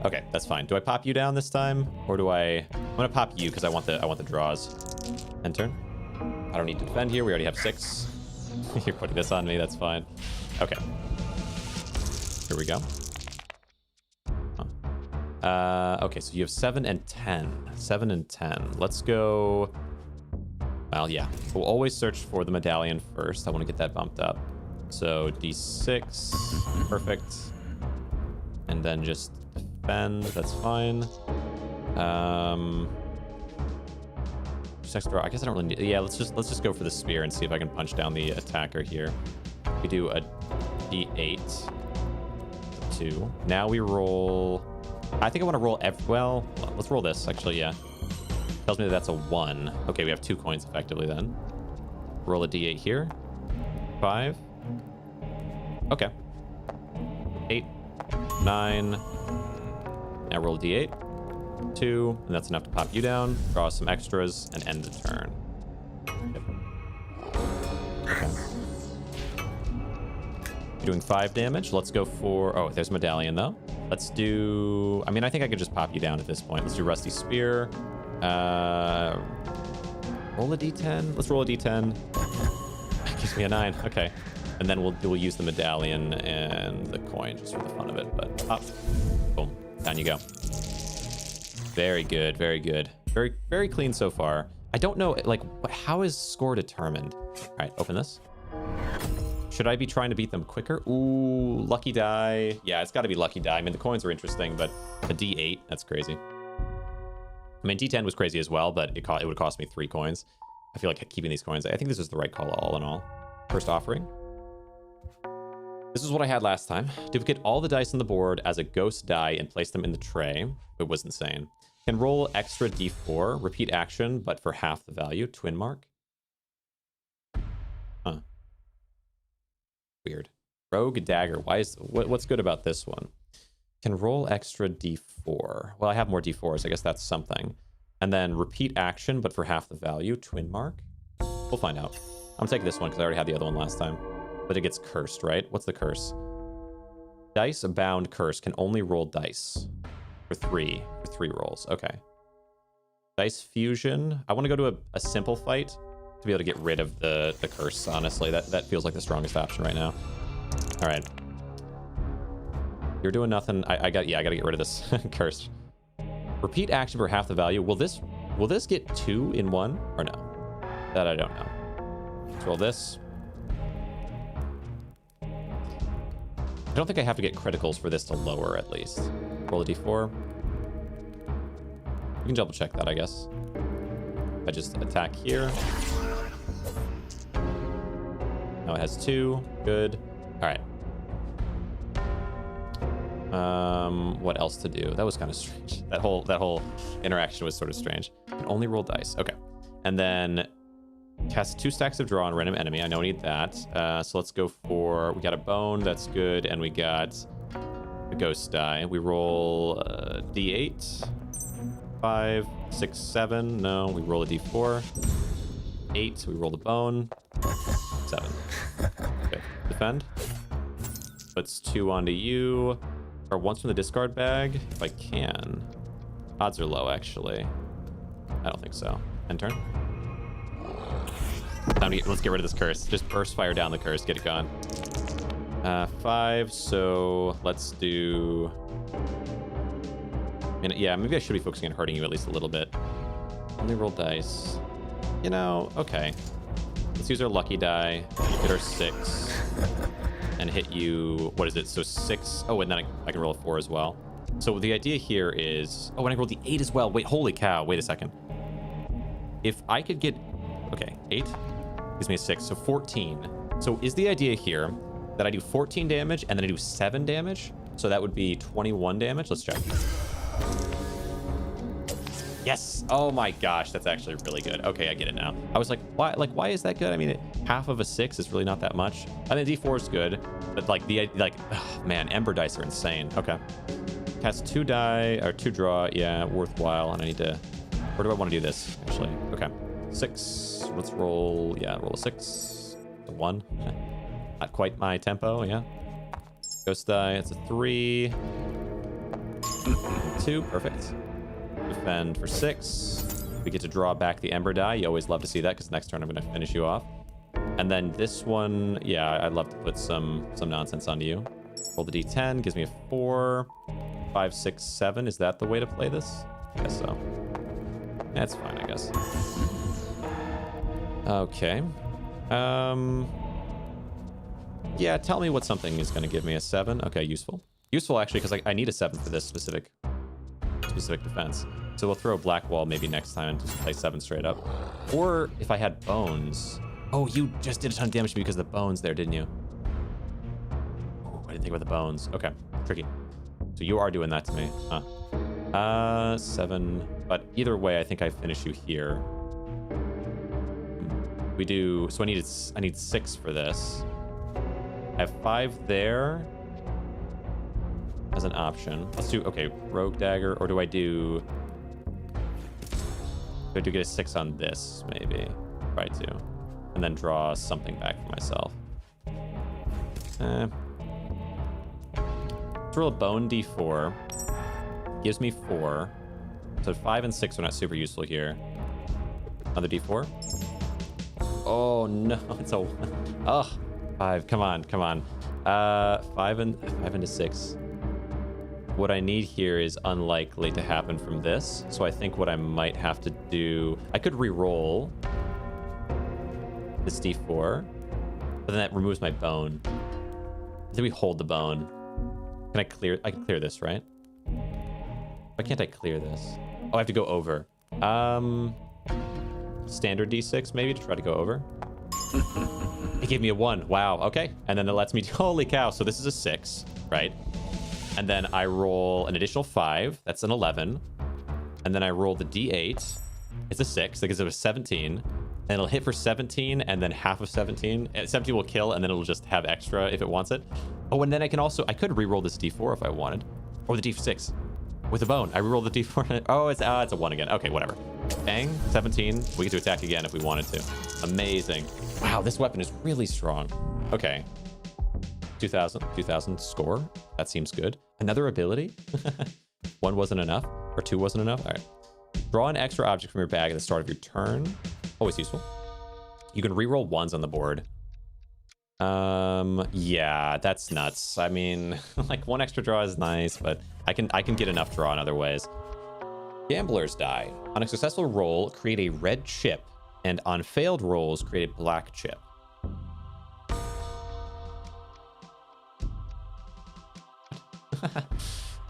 Okay, that's fine. Do I pop you down this time, or do I? I'm gonna pop you because I want the draws. End turn. I don't need to defend here. We already have 6. You're putting this on me. That's fine. Okay. Here we go. Okay, so you have 7 and 10. 7 and 10. Let's go. Well, yeah. We'll always search for the medallion first. I want to get that bumped up. So D6. Perfect. And then just defend. That's fine. Just extra. I guess I don't really need. Yeah, let's just go for the spear and see if I can punch down the attacker here. We do a D8. 2. Now we roll. I think I want to roll well, let's roll this, actually, yeah. Tells me that that's a 1. Okay, we have 2 coins effectively then. Roll a D8 here. 5. Okay. 8. 9. Now roll a D8. 2. And that's enough to pop you down. Draw some extras and end the turn. Okay. You're doing 5 damage. Let's go for... Oh, there's medallion, though. Let's do... I mean, I think I could just pop you down at this point. Let's do Rusty Spear. Roll a D10. Let's roll a D10. That gives me a 9. Okay. And then we'll use the medallion and the coin just for the fun of it. But up. Boom. Down you go. Very good. Very good. Very, very clean so far. I don't know, like, how is score determined? All right, open this. Should I be trying to beat them quicker? Ooh, lucky die. Yeah, it's got to be lucky die. I mean, the coins are interesting, but a D8, that's crazy. I mean, D10 was crazy as well, but it would cost me 3 coins. I feel like keeping these coins, I think this is the right call all in all. First offering. This is what I had last time. Duplicate all the dice on the board as a ghost die and place them in the tray. It was insane. Can roll extra D4, repeat action, but for half the value. Twin mark. Huh. Weird. Rogue dagger. What's good about this one? Can roll extra D4. Well, I have more D4s. I guess that's something. And then repeat action, but for half the value. Twin mark. We'll find out. I'm taking this one because I already had the other one last time. But it gets cursed, right? What's the curse? Dice bound curse can only roll dice for 3 rolls. Okay. Dice fusion. I want to go to a simple fight to be able to get rid of the curse. Honestly, that feels like the strongest option right now. All right. You're doing nothing. I got to get rid of this curse. Repeat action for half the value. Will this get 2 in 1 or no? That I don't know. Let's roll this. I don't think I have to get criticals for this to lower at least. Roll a d4. You can double check that, I guess. I just attack here. Now it has 2. Good. All right. What else to do? That was kind of strange. That whole interaction was sort of strange. Can only roll dice. Okay. And then cast 2 stacks of draw on random enemy. I know we need that. So let's go for, we got a bone. That's good. And we got a ghost die. We roll d8. 5, 6, 7. No, we roll a d4. 8. We roll the bone. 7. Okay. Defend. Puts 2 onto you. Or once from the discard bag, if I can. Odds are low, actually. I don't think so. End turn. Let's get rid of this curse. Just burst fire down the curse. Get it gone. 5. So let's do. I mean, yeah, maybe I should be focusing on hurting you at least a little bit. Only roll dice. You know, okay. Let's use our lucky die. Hit our 6. And hit you, what is it? So 6. Oh, and then I can roll a 4 as well. So the idea here is, oh, and I rolled the 8 as well. Wait, holy cow. Wait a second. If I could get, okay, 8 gives me a 6. So 14. So is the idea here that I do 14 damage and then I do 7 damage? So that would be 21 damage. Let's check. Yes. Oh my gosh, that's actually really good. Okay, I get it now. I was like, why is that good? I mean, half of a 6 is really not that much. I mean, d4 is good, but oh, man, ember dice are insane. Okay. Cast 2 die or 2 draw. Yeah, worthwhile. And I need to. Where do I want to do this? Actually, okay. 6. Let's roll. Yeah, roll a 6. A 1. Not quite my tempo. Yeah. Ghost die. It's a 3. 2. Perfect. Defend for 6. We get to draw back the ember die. You always love to see that because next turn I'm going to finish you off. And then this one, yeah, I'd love to put some nonsense onto you. Roll the d10, gives me a 4. 5, 6, 7. Is that the way to play this? I guess so. That's fine, I guess. Okay. Yeah, tell me what something is going to give me a 7. Okay, useful. Useful actually because I need a 7 for this specific defense. So we'll throw a black wall maybe next time and just play 7 straight up. Or if I had bones. Oh, you just did a ton of damage to me because of the bones there, didn't you? Oh, I didn't think about the bones. Okay, tricky. So you are doing that to me, huh? 7. But either way, I think I finish you here. We do. So I need 6 for this. I have 5 there as an option. Let's do, okay, rogue dagger, or do I do get a 6 on this, maybe? Try to. And then draw something back for myself. Let's roll a bone d4. Gives me 4. So 5 and 6 are not super useful here. Another d4. Oh no, it's a 1. Oh, 5, come on. 5 into 6. What I need here is unlikely to happen from this. So I think what I might have to do, I could re-roll this d4, but then that removes my bone. Then we hold the bone. I can clear this, right? Why can't I clear this? Oh, I have to go over. Standard d6 maybe to try to go over. It gave me a 1. Wow, okay. And then it lets me, holy cow. So this is a 6, right? And then I roll an additional 5. That's an 11. And then I roll the d8. It's a 6 because it was 17. And it'll hit for 17 and then half of 17. 17 will kill and then it'll just have extra if it wants it. Oh, and then I could re-roll this d4 if I wanted. Or the d6 with a bone. I re-roll the d4. Oh, it's a 1 again. Okay, whatever. Bang, 17. We get to attack again if we wanted to. Amazing. Wow, this weapon is really strong. Okay. 2000 score. That seems good. Another ability. 1 wasn't enough, or 2 wasn't enough. All right. Draw an extra object from your bag at the start of your turn. Always useful. You can re-roll 1s on the board. Yeah, that's nuts. I mean, like 1 extra draw is nice, but I can get enough draw in other ways. Gambler's die. On a successful roll, create a red chip, and on failed rolls, create a black chip.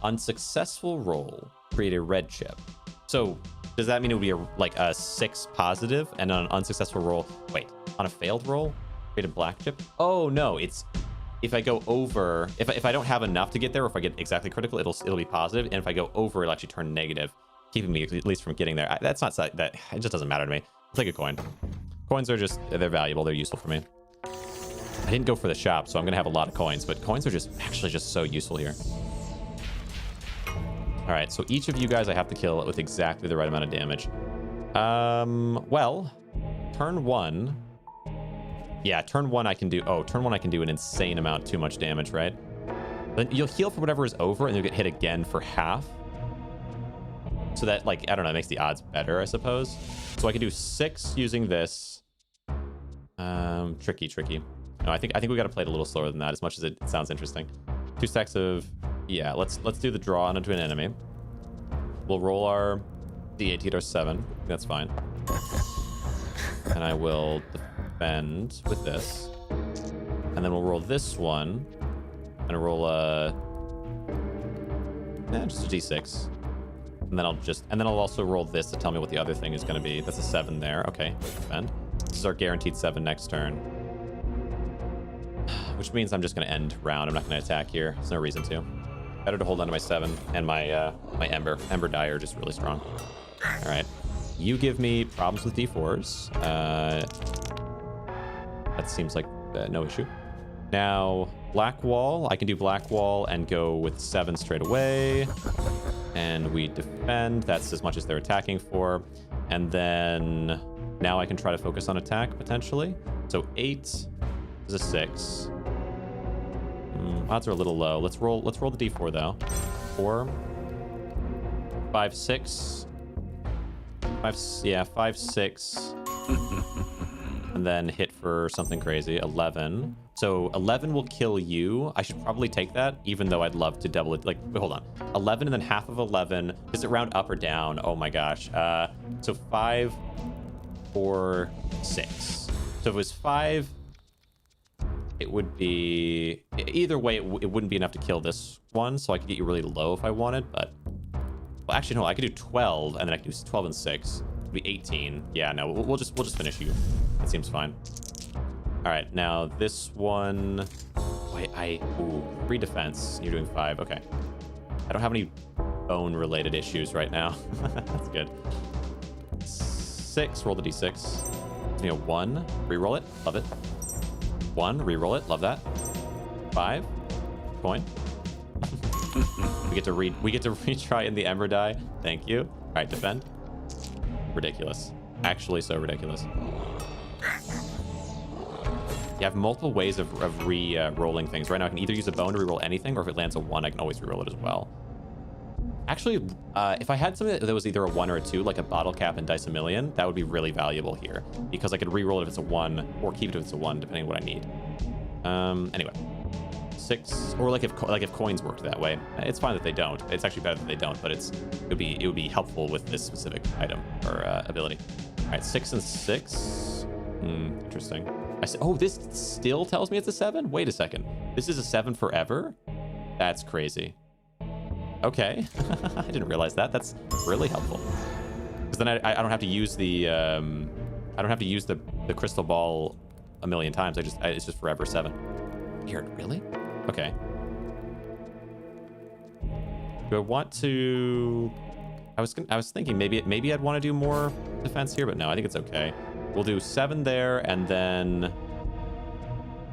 On successful roll, create a red chip. So does that mean it would be like a 6 positive, and on an unsuccessful roll, wait, on a failed roll, create a black chip? Oh no, it's if I go over, if I don't have enough to get there, or if I get exactly critical, it'll be positive, and if I go over, it'll actually turn negative, keeping me at least from getting there. That's not that it just doesn't matter to me. I'll take a coin. Coins are just, they're valuable, they're useful for me. I didn't go for the shop, so I'm gonna have a lot of coins, but coins are just actually just so useful here. All right, so each of you guys I have to kill with exactly the right amount of damage. Well, turn one. Yeah, turn one I can do. Oh, turn one I can do an insane amount, too much damage, right? Then you'll heal for whatever is over, and you'll get hit again for half. So that, like, I don't know, makes the odds better, I suppose. So I can do 6 using this. Tricky. No, I think we got to play it a little slower than that, as much as it sounds interesting. 2 stacks of, yeah. Let's do the draw onto an enemy. We'll roll our d8 to get our 7. That's fine. And I will defend with this, and then we'll roll this one, and roll just a d6, and then I'll also roll this to tell me what the other thing is going to be. That's a 7 there. Okay, defend. This is our guaranteed 7 next turn, which means I'm just going to end round. I'm not going to attack here. There's no reason to. Better to hold on to my 7 and my my Ember die are just really strong. All right, you give me problems with d4s. That seems like no issue. Now, Black Wall. I can do Black Wall and go with 7 straight away. And we defend. That's as much as they're attacking for. And then now I can try to focus on attack, potentially. So 8 is a 6. Odds are a little low. Let's roll the d4, though. 4. 5, 6. 5, 6. And then hit for something crazy. 11. So 11 will kill you. I should probably take that, even though I'd love to double it. Like, wait, hold on. 11 and then half of 11. Does it round up or down? Oh my gosh. So 5, 4, 6. So if it was 5, it would be... Either way, it wouldn't be enough to kill this one, so I could get you really low if I wanted, but... Well, actually, no, I could do 12, and then I could do 12 and 6. It'd be 18. Yeah, no, we'll just finish you. That seems fine. All right, now this one... Wait, ooh, 3 defense. You're doing 5. Okay. I don't have any bone-related issues right now. That's good. 6. Roll the d6. Give me a 1. Reroll it. Love it. 1. Reroll it. Love that. 5. Coin. We get to retry in the Ember die. Thank you. All right, defend. Ridiculous. Actually, so ridiculous. You have multiple ways of re-rolling things. Right now, I can either use a bone to reroll anything, or if it lands a 1, I can always reroll it as well. Actually, if I had something that was either a 1 or a 2, like a bottle cap and Dice a Million, that would be really valuable here, because I could reroll it if it's a 1, or keep it if it's a 1, depending on what I need. Anyway, 6, or like if coins worked that way. It's fine that they don't. It's actually better that they don't, but it would be helpful with this specific item or ability. All right, 6 and 6. Interesting. Oh, this still tells me it's a 7? Wait a second. This is a 7 forever? That's crazy. Okay. I didn't realize that. That's really helpful. Because then I don't have to use the the crystal ball a million times. It's just forever 7. Weird. Really? Okay. Do I want to... I was thinking maybe I'd want to do more defense here, but no, I think it's okay. We'll do 7 there, and then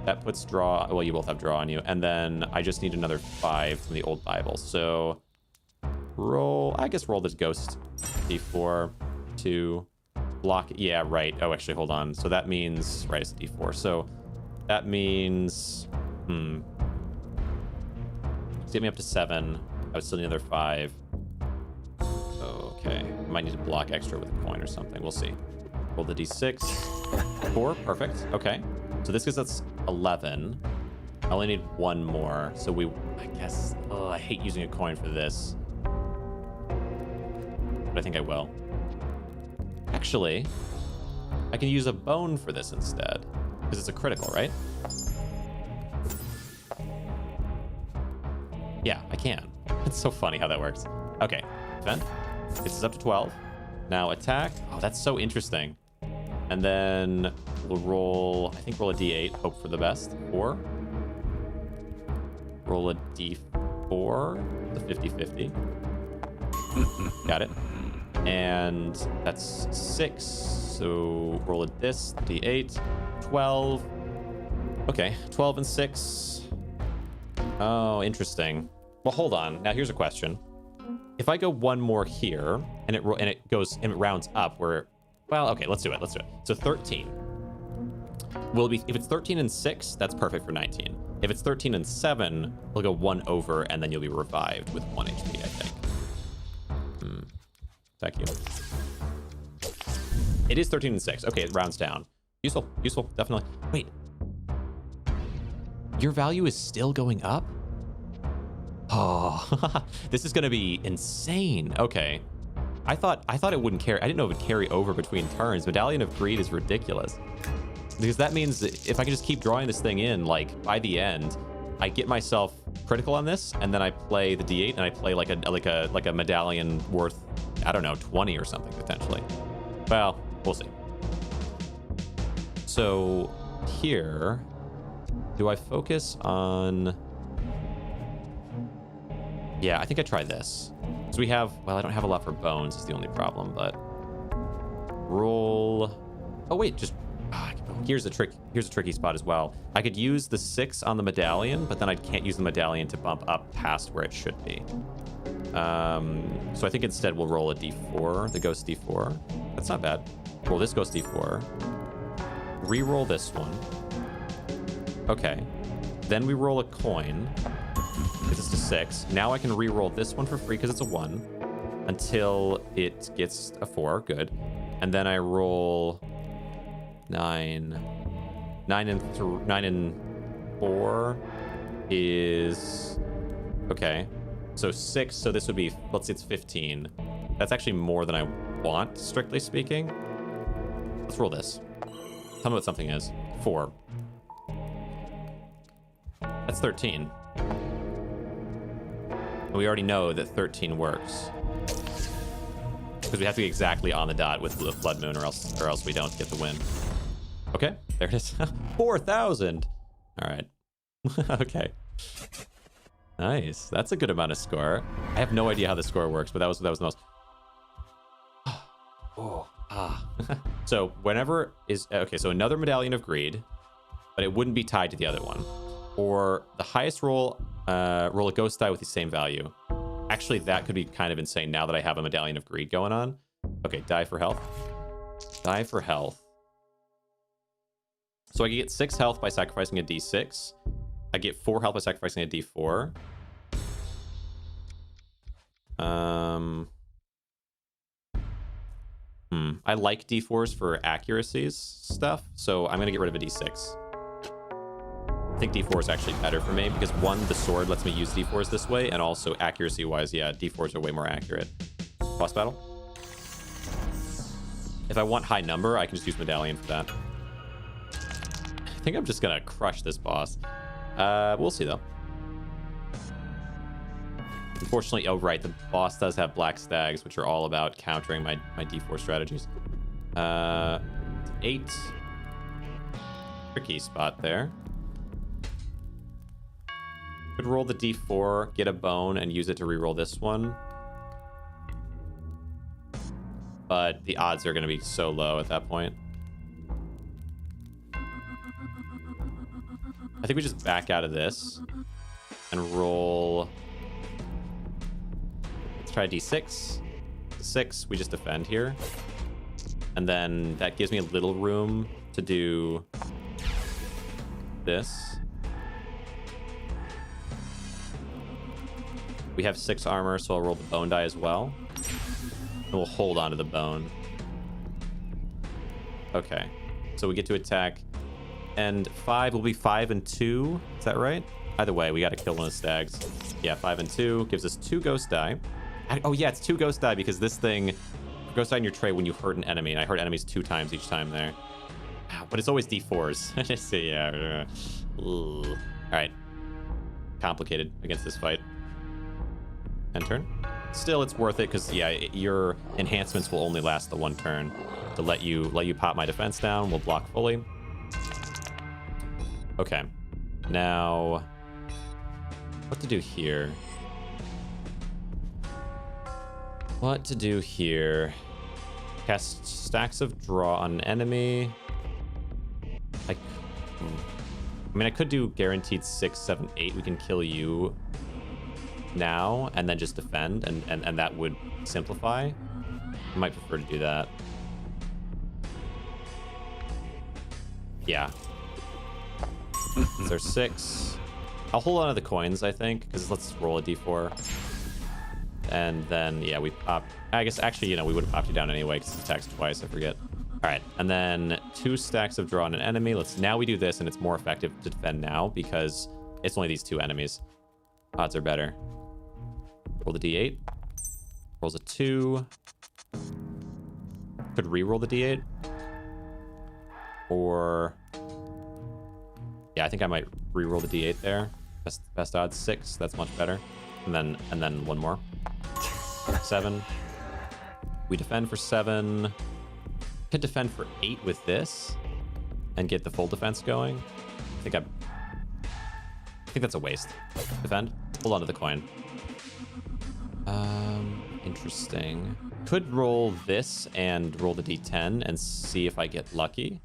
that puts draw. Well, you both have draw on you, and then I just need another 5 from the old Bible. So roll this ghost d4 to block. Yeah, right. Oh, actually, hold on. So that means right, it's d4. So that means get me up to 7. I would still need another 5. Okay, I might need to block extra with a coin or something. We'll see. Roll the d6. 4, perfect. Okay, so this gives us 11. I only need 1 more, so I guess, I hate using a coin for this. but I think I will. Actually, I can use a bone for this instead, because it's a critical, right? Yeah, I can. It's so funny how that works. Okay, defend. This is up to 12. Now attack. Oh, that's so interesting. And then we'll roll, I think roll a d8, hope for the best. 4. Roll a d4, the 50-50. Got it. And that's 6. So roll a this, d8, 12. Okay, 12 and 6. Oh, interesting. Well, hold on. Now here's a question. If I go one more here and it goes and it rounds up, where, well, okay, let's do it. Let's do it. So 13 will be, if it's 13 and 6, that's perfect for 19. If it's 13 and 7, we'll go 1 over and then you'll be revived with 1 HP, I think. Thank you. It is 13 and 6. Okay, it rounds down. Useful, useful, definitely. Wait. Your value is still going up? Oh, this is going to be insane. Okay. I thought it wouldn't carry. I didn't know it would carry over between turns. Medallion of Greed is ridiculous. Because that means that if I can just keep drawing this thing in, like, by the end, I get myself critical on this, and then I play the D8, and I play like a medallion worth, I don't know, 20 or something, potentially. Well, we'll see. So, here, do I focus on... Yeah, I think I try this. So we have, well, I don't have a lot for bones is the only problem, but roll. Oh wait, just here's a tricky spot as well. I could use the 6 on the medallion, but then I can't use the medallion to bump up past where it should be. So I think instead we'll roll a d4, the ghost d4. That's not bad. Roll this ghost d4. Re-roll this one. Okay. Then we roll a coin. Because it's a 6. Now I can re-roll this one for free because it's a 1 until it gets a 4. Good. And then I roll 9. 9 and 4 is okay. So 6. So this would be, let's say it's 15. That's actually more than I want, strictly speaking. Let's roll this. Tell me what something is. 4. That's 13. We already know that 13 works. Because we have to be exactly on the dot with the Blood Moon, or else we don't get the win. Okay, there it is. 4,000. All right. Okay. Nice. That's a good amount of score. I have no idea how the score works, but that was the most. Oh, ah. So whenever is okay. So another Medallion of Greed, but it wouldn't be tied to the other one, or the highest roll. Roll a ghost die with the same value. Actually, that could be kind of insane now that I have a Medallion of Greed going on. Okay, die for health. Die for health. So I can get 6 health by sacrificing a d6. I get 4 health by sacrificing a d4. I like d4s for accuracies stuff, so I'm going to get rid of a d6. I think d4 is actually better for me because 1, the sword lets me use d4s this way, and also accuracy wise, yeah, d4s are way more accurate. Boss battle. If I want high number, I can just use medallion for that. I think I'm just gonna crush this boss. We'll see though. Unfortunately, oh right, the boss does have black stags, which are all about countering my d4 strategies. 8. Tricky spot there. Could roll the d4, get a bone, and use it to reroll this one. But the odds are going to be so low at that point. I think we just back out of this and roll. Let's try d6. 6, we just defend here. And then that gives me a little room to do this. We have 6 armor, so I'll roll the bone die as well. And we'll hold on to the bone. Okay. So we get to attack. And 5 will be 5 and 2. Is that right? Either way, we got to kill one of the stags. Yeah, 5 and 2 gives us 2 ghost die. Oh yeah, it's 2 ghost die because this thing ghost die in your tray when you hurt an enemy, and I hurt enemies 2 times each time there. But it's always d4s. Just see, yeah. All right. Complicated against this fight. End turn. Still, it's worth it because yeah, your enhancements will only last the 1 turn. To let you pop my defense down, we'll block fully. Okay. Now, what to do here? What to do here? Cast stacks of draw on an enemy. I mean, I could do guaranteed 6, 7, 8. We can kill you now and then just defend, and that would simplify. I might prefer to do that. Yeah. There's 6. I'll hold on to the coins, I think, because let's roll a d4. And then, yeah, we pop. I guess, actually, you know, we would have popped you down anyway because it attacks twice, I forget. All right, and then 2 stacks of draw on an enemy. Now we do this, and it's more effective to defend now because it's only these 2 enemies. Odds are better. Roll the d8. Rolls a 2. Could re-roll the d8. Or... yeah, I think I might re-roll the d8 there. Best odds 6. That's much better. And then 1 more. 7. We defend for 7. Could defend for 8 with this and get the full defense going. I think that's a waste. Defend. Hold on to the coin. Interesting. Could roll this and roll the d10 and see if I get lucky.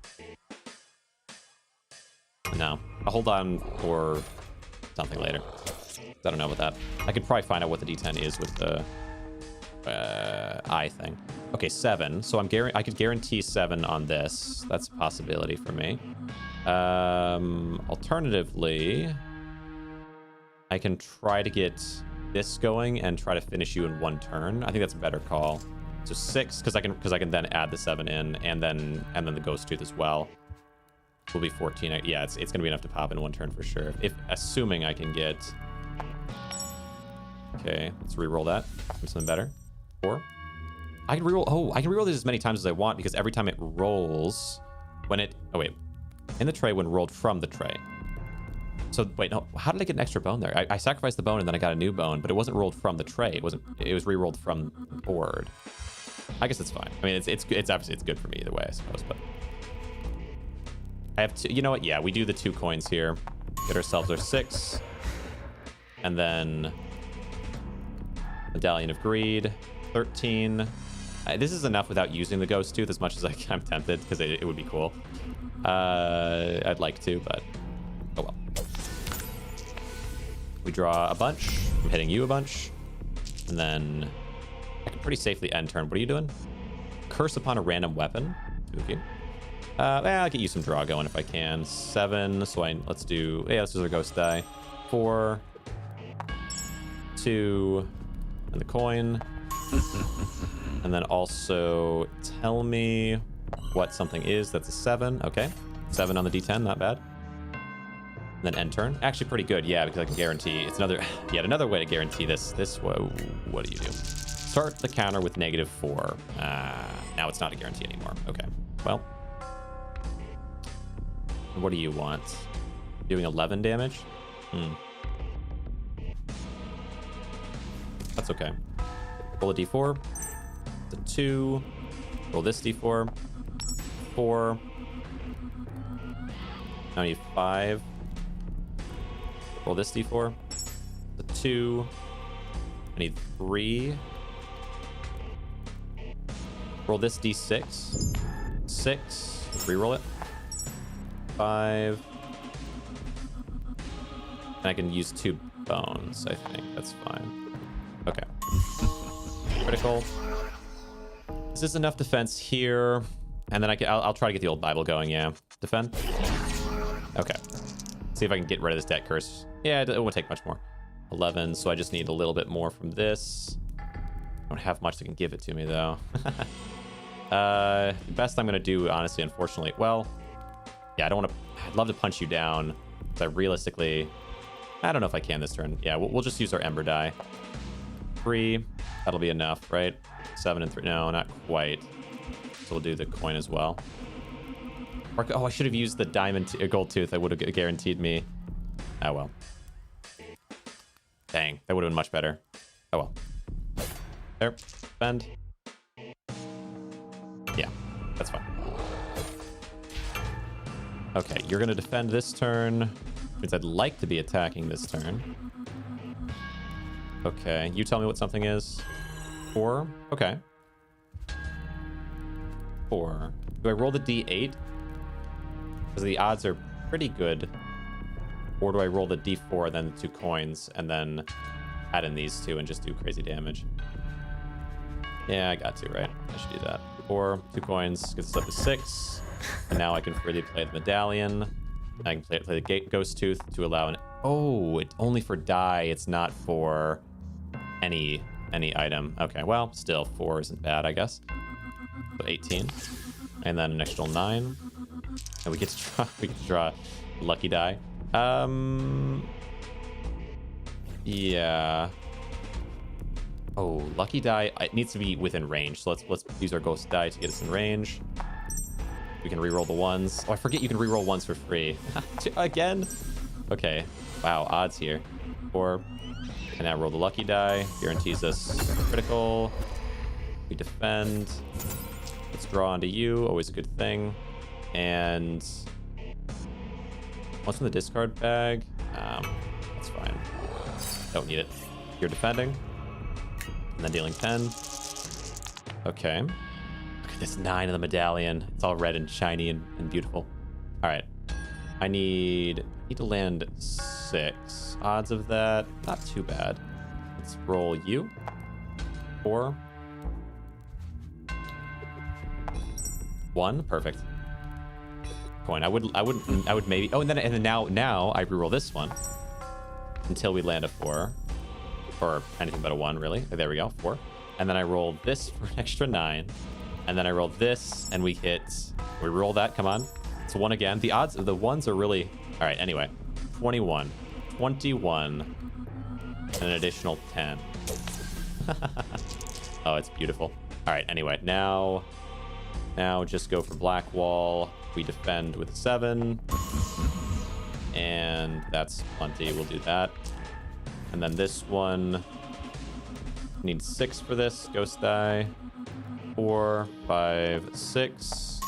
No, I'll hold on for something later. I don't know about that. I could probably find out what the d10 is with the eye thing. Okay, 7. So I could guarantee 7 on this. That's a possibility for me. Alternatively, I can try to get this going and try to finish you in 1 turn. I think that's a better call. So 6, because I can then add the 7 in, and then the ghost tooth as well. Will be 14. Yeah, it's gonna be enough to pop in 1 turn for sure. If assuming I can get. Okay, let's re-roll that. Do something better. 4. I can re-roll. Oh, I can re-roll this as many times as I want because every time it rolls, when it. Oh wait, in the tray when rolled from the tray. So wait, no. How did I get an extra bone there? I sacrificed the bone and then I got a new bone, but it wasn't rolled from the tray. It was re-rolled from the board. I guess it's fine. I mean, it's obviously it's good for me either way, I suppose. But I have 2. You know what? Yeah, we do the 2 coins here. Get ourselves our 6, and then Medallion of Greed, 13. This is enough without using the Ghost Tooth as much as I'm tempted because it would be cool. I'd like to, but oh well. We draw a bunch. I'm hitting you a bunch. And then I can pretty safely end turn. What are you doing? Curse upon a random weapon. Spooky. I'll get you some draw going if I can. 7. So let's do our ghost die. 4. 2. And the coin. And then also tell me what something is. That's a 7. Okay. 7 on the d10. Not bad. And then end turn. Actually pretty good. Yeah, because I can guarantee. It's yet another way to guarantee this. Whoa, what do you do? Start the counter with -4. Now it's not a guarantee anymore. Okay. Well. What do you want? Doing 11 damage? That's okay. Roll a d4. It's a 2. Roll this d4. 4. Now I need 5. Roll this d4. It's a 2. I need 3. Roll this d6. 6. Reroll it. 5. And I can use 2 bones, I think. That's fine. Okay. Critical. Is this enough defense here? And then I'll try to get the old Bible going, yeah. Defend. Okay. See if I can get rid of this debt curse. Yeah, it won't take much more. 11, so I just need a little bit more from this. I don't have much that can give it to me, though. The best I'm going to do, honestly, unfortunately, well... yeah, I don't want to... I'd love to punch you down. But realistically... I don't know if I can this turn. Yeah, we'll just use our Ember die. free. That'll be enough, right? 7 and 3. No, not quite. So we'll do the coin as well. Oh, I should have used the gold tooth. That would have guaranteed me. Oh, well. Dang, that would have been much better. Oh, well. There. Bend. Yeah, that's fine. Okay, you're going to defend this turn. Because I'd like to be attacking this turn. Okay, you tell me what something is. 4. Okay. 4. Do I roll the D8? Because the odds are pretty good. Or do I roll the D4, then the 2 coins, and then add in these 2 and just do crazy damage? Yeah, I got to, right? I should do that. 4, 2 coins, gets us up to 6. And now I can freely play the medallion. I can play the ghost tooth to allow an... Oh, it's only for die. It's not for any item. Okay, well, still 4 isn't bad, I guess. So 18. And then an extra 9. And we get to draw lucky die. Yeah. Oh, lucky die. It needs to be within range. So let's use our ghost die to get us in range. We can reroll the 1s. Oh, I forget you can reroll 1s for free. Again? Okay. Wow, odds here. 4. And now roll the lucky die. Guarantees us critical. We defend. Let's draw onto you. Always a good thing. And what's in the discard bag? That's fine. Don't need it. You're defending. And then dealing 10. Okay. Look at this 9 of the medallion. It's all red and shiny and beautiful. All right. I need to land 6. Odds of that, not too bad. Let's roll you. 4. 1. Perfect. Coin. I would maybe. Oh, and then now I reroll this one until we land a 4 or anything but a 1, really. There we go. 4. And then I roll this for an extra 9. And then I roll this and we roll that. Come on. It's 1 again. The odds of the 1s are really... All right. Anyway, 21, 21, and an additional 10. Oh, it's beautiful. All right. Anyway, now just go for black wall. We defend with 7. And that's plenty. We'll do that. And then this one needs 6 for this. Ghost die. 4, 5, 6.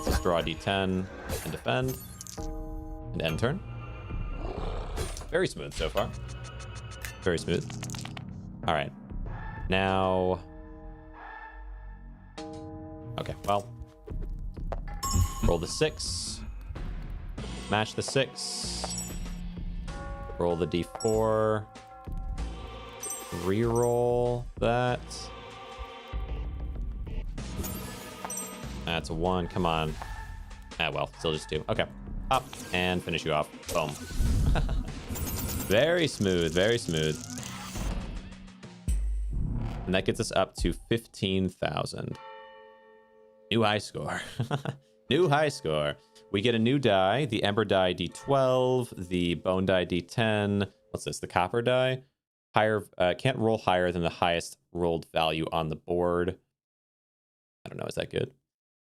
Let's draw a D10 and defend. And end turn. Very smooth so far. Very smooth. All right. Now... Okay, well... Roll the 6. Match the 6. Roll the D4. Reroll that. That's a 1. Come on. Ah, well, still just 2. Okay. Up and finish you off. Boom. Very smooth. Very smooth. And that gets us up to 15,000. New high score. New high score. We get a new die. The Ember die D12. The Bone die D10. What's this? The Copper die. Higher. Can't roll higher than the highest rolled value on the board. I don't know. Is that good?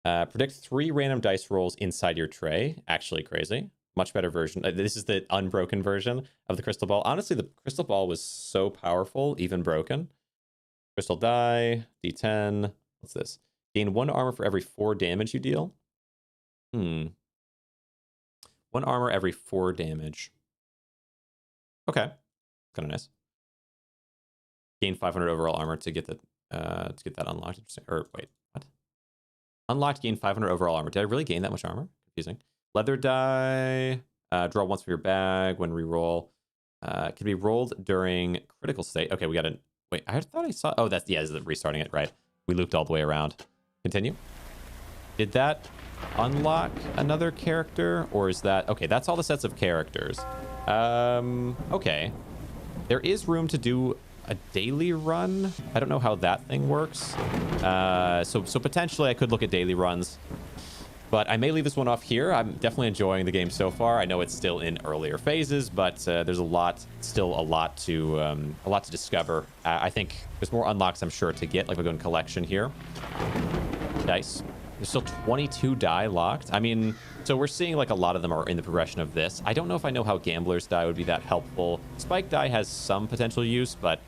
Predict 3 random dice rolls inside your tray. Actually crazy. Much better version. This is the unbroken version of the crystal ball. Honestly, the crystal ball was so powerful, even broken. Crystal die, D10. What's this? Gain 1 armor for every 4 damage you deal. 1 armor every 4 damage. Okay. Kind of nice. Gain 500 overall armor to get that unlocked. Or wait, what? Unlocked, gain 500 overall armor. Did I really gain that much armor? Confusing. Leather die. Draw once from your bag when reroll. Can be rolled during critical state. Okay, we got to... Wait, I thought I saw... Oh, that's... Yeah, this is restarting it, right. We looped all the way around. Continue. Did that unlock another character? Or is that... Okay, that's all the sets of characters. Okay. There is room to do a daily run. I don't know how that thing works. So potentially I could look at daily runs. But I may leave this one off here. I'm definitely enjoying the game so far. I know it's still in earlier phases, but there's still a lot to discover. I think there's more unlocks I'm sure to get. Like, we're going collection here. Dice. There's still 22 die locked. I mean, so we're seeing like a lot of them are in the progression of this. I don't know if I know how Gambler's die would be that helpful. Spike die has some potential use, but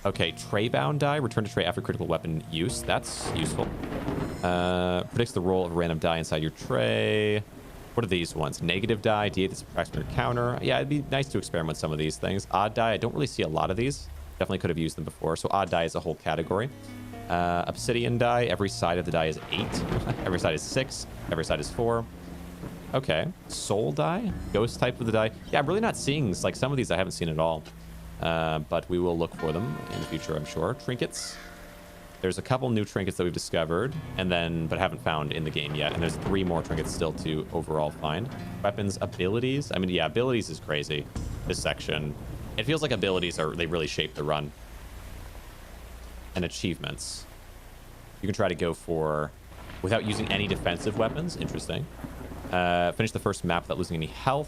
okay. Tray bound die. Return to tray after critical weapon use. That's useful. Predicts the roll of a random die inside your tray. What are these ones? Negative die, D8 that subtracts from your counter. Yeah, it'd be nice to experiment with some of these things. Odd die, I don't really see a lot of these. Definitely could have used them before. So odd die is a whole category. Obsidian die, every side of the die is 8. Every side is 6. Every side is 4. Okay. Soul die, ghost type of the die. Yeah, I'm really not seeing, like, some of these I haven't seen at all. But we will look for them in the future, I'm sure. Trinkets. There's a couple new trinkets that we've discovered, but haven't found in the game yet. And there's 3 more trinkets still to overall find. Weapons, abilities. I mean, yeah, abilities is crazy. This section. It feels like abilities they really shape the run. And achievements. You can try to go for without using any defensive weapons. Interesting. Finish the first map without losing any health.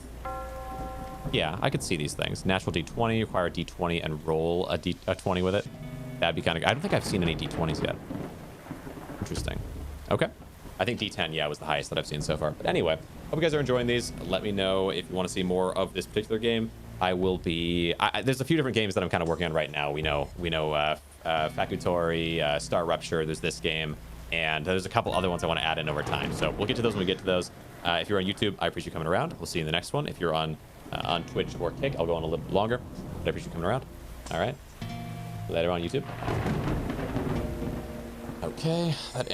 Yeah, I could see these things. Natural D20, require a D20 and roll a 20 with it. That'd be kind of... I don't think I've seen any D20s yet. Interesting. Okay. I think D10, yeah, was the highest that I've seen so far. But anyway, hope you guys are enjoying these. Let me know if you want to see more of this particular game. I will be... there's a few different games that I'm kind of working on right now. We know Fakutori, Star Rupture, there's this game, and there's a couple other ones I want to add in over time. So we'll get to those when we get to those. If you're on YouTube, I appreciate you coming around. We'll see you in the next one. If you're on Twitch or Kick, I'll go on a little bit longer, but I appreciate you coming around. All right. Later on YouTube. Okay, that ends.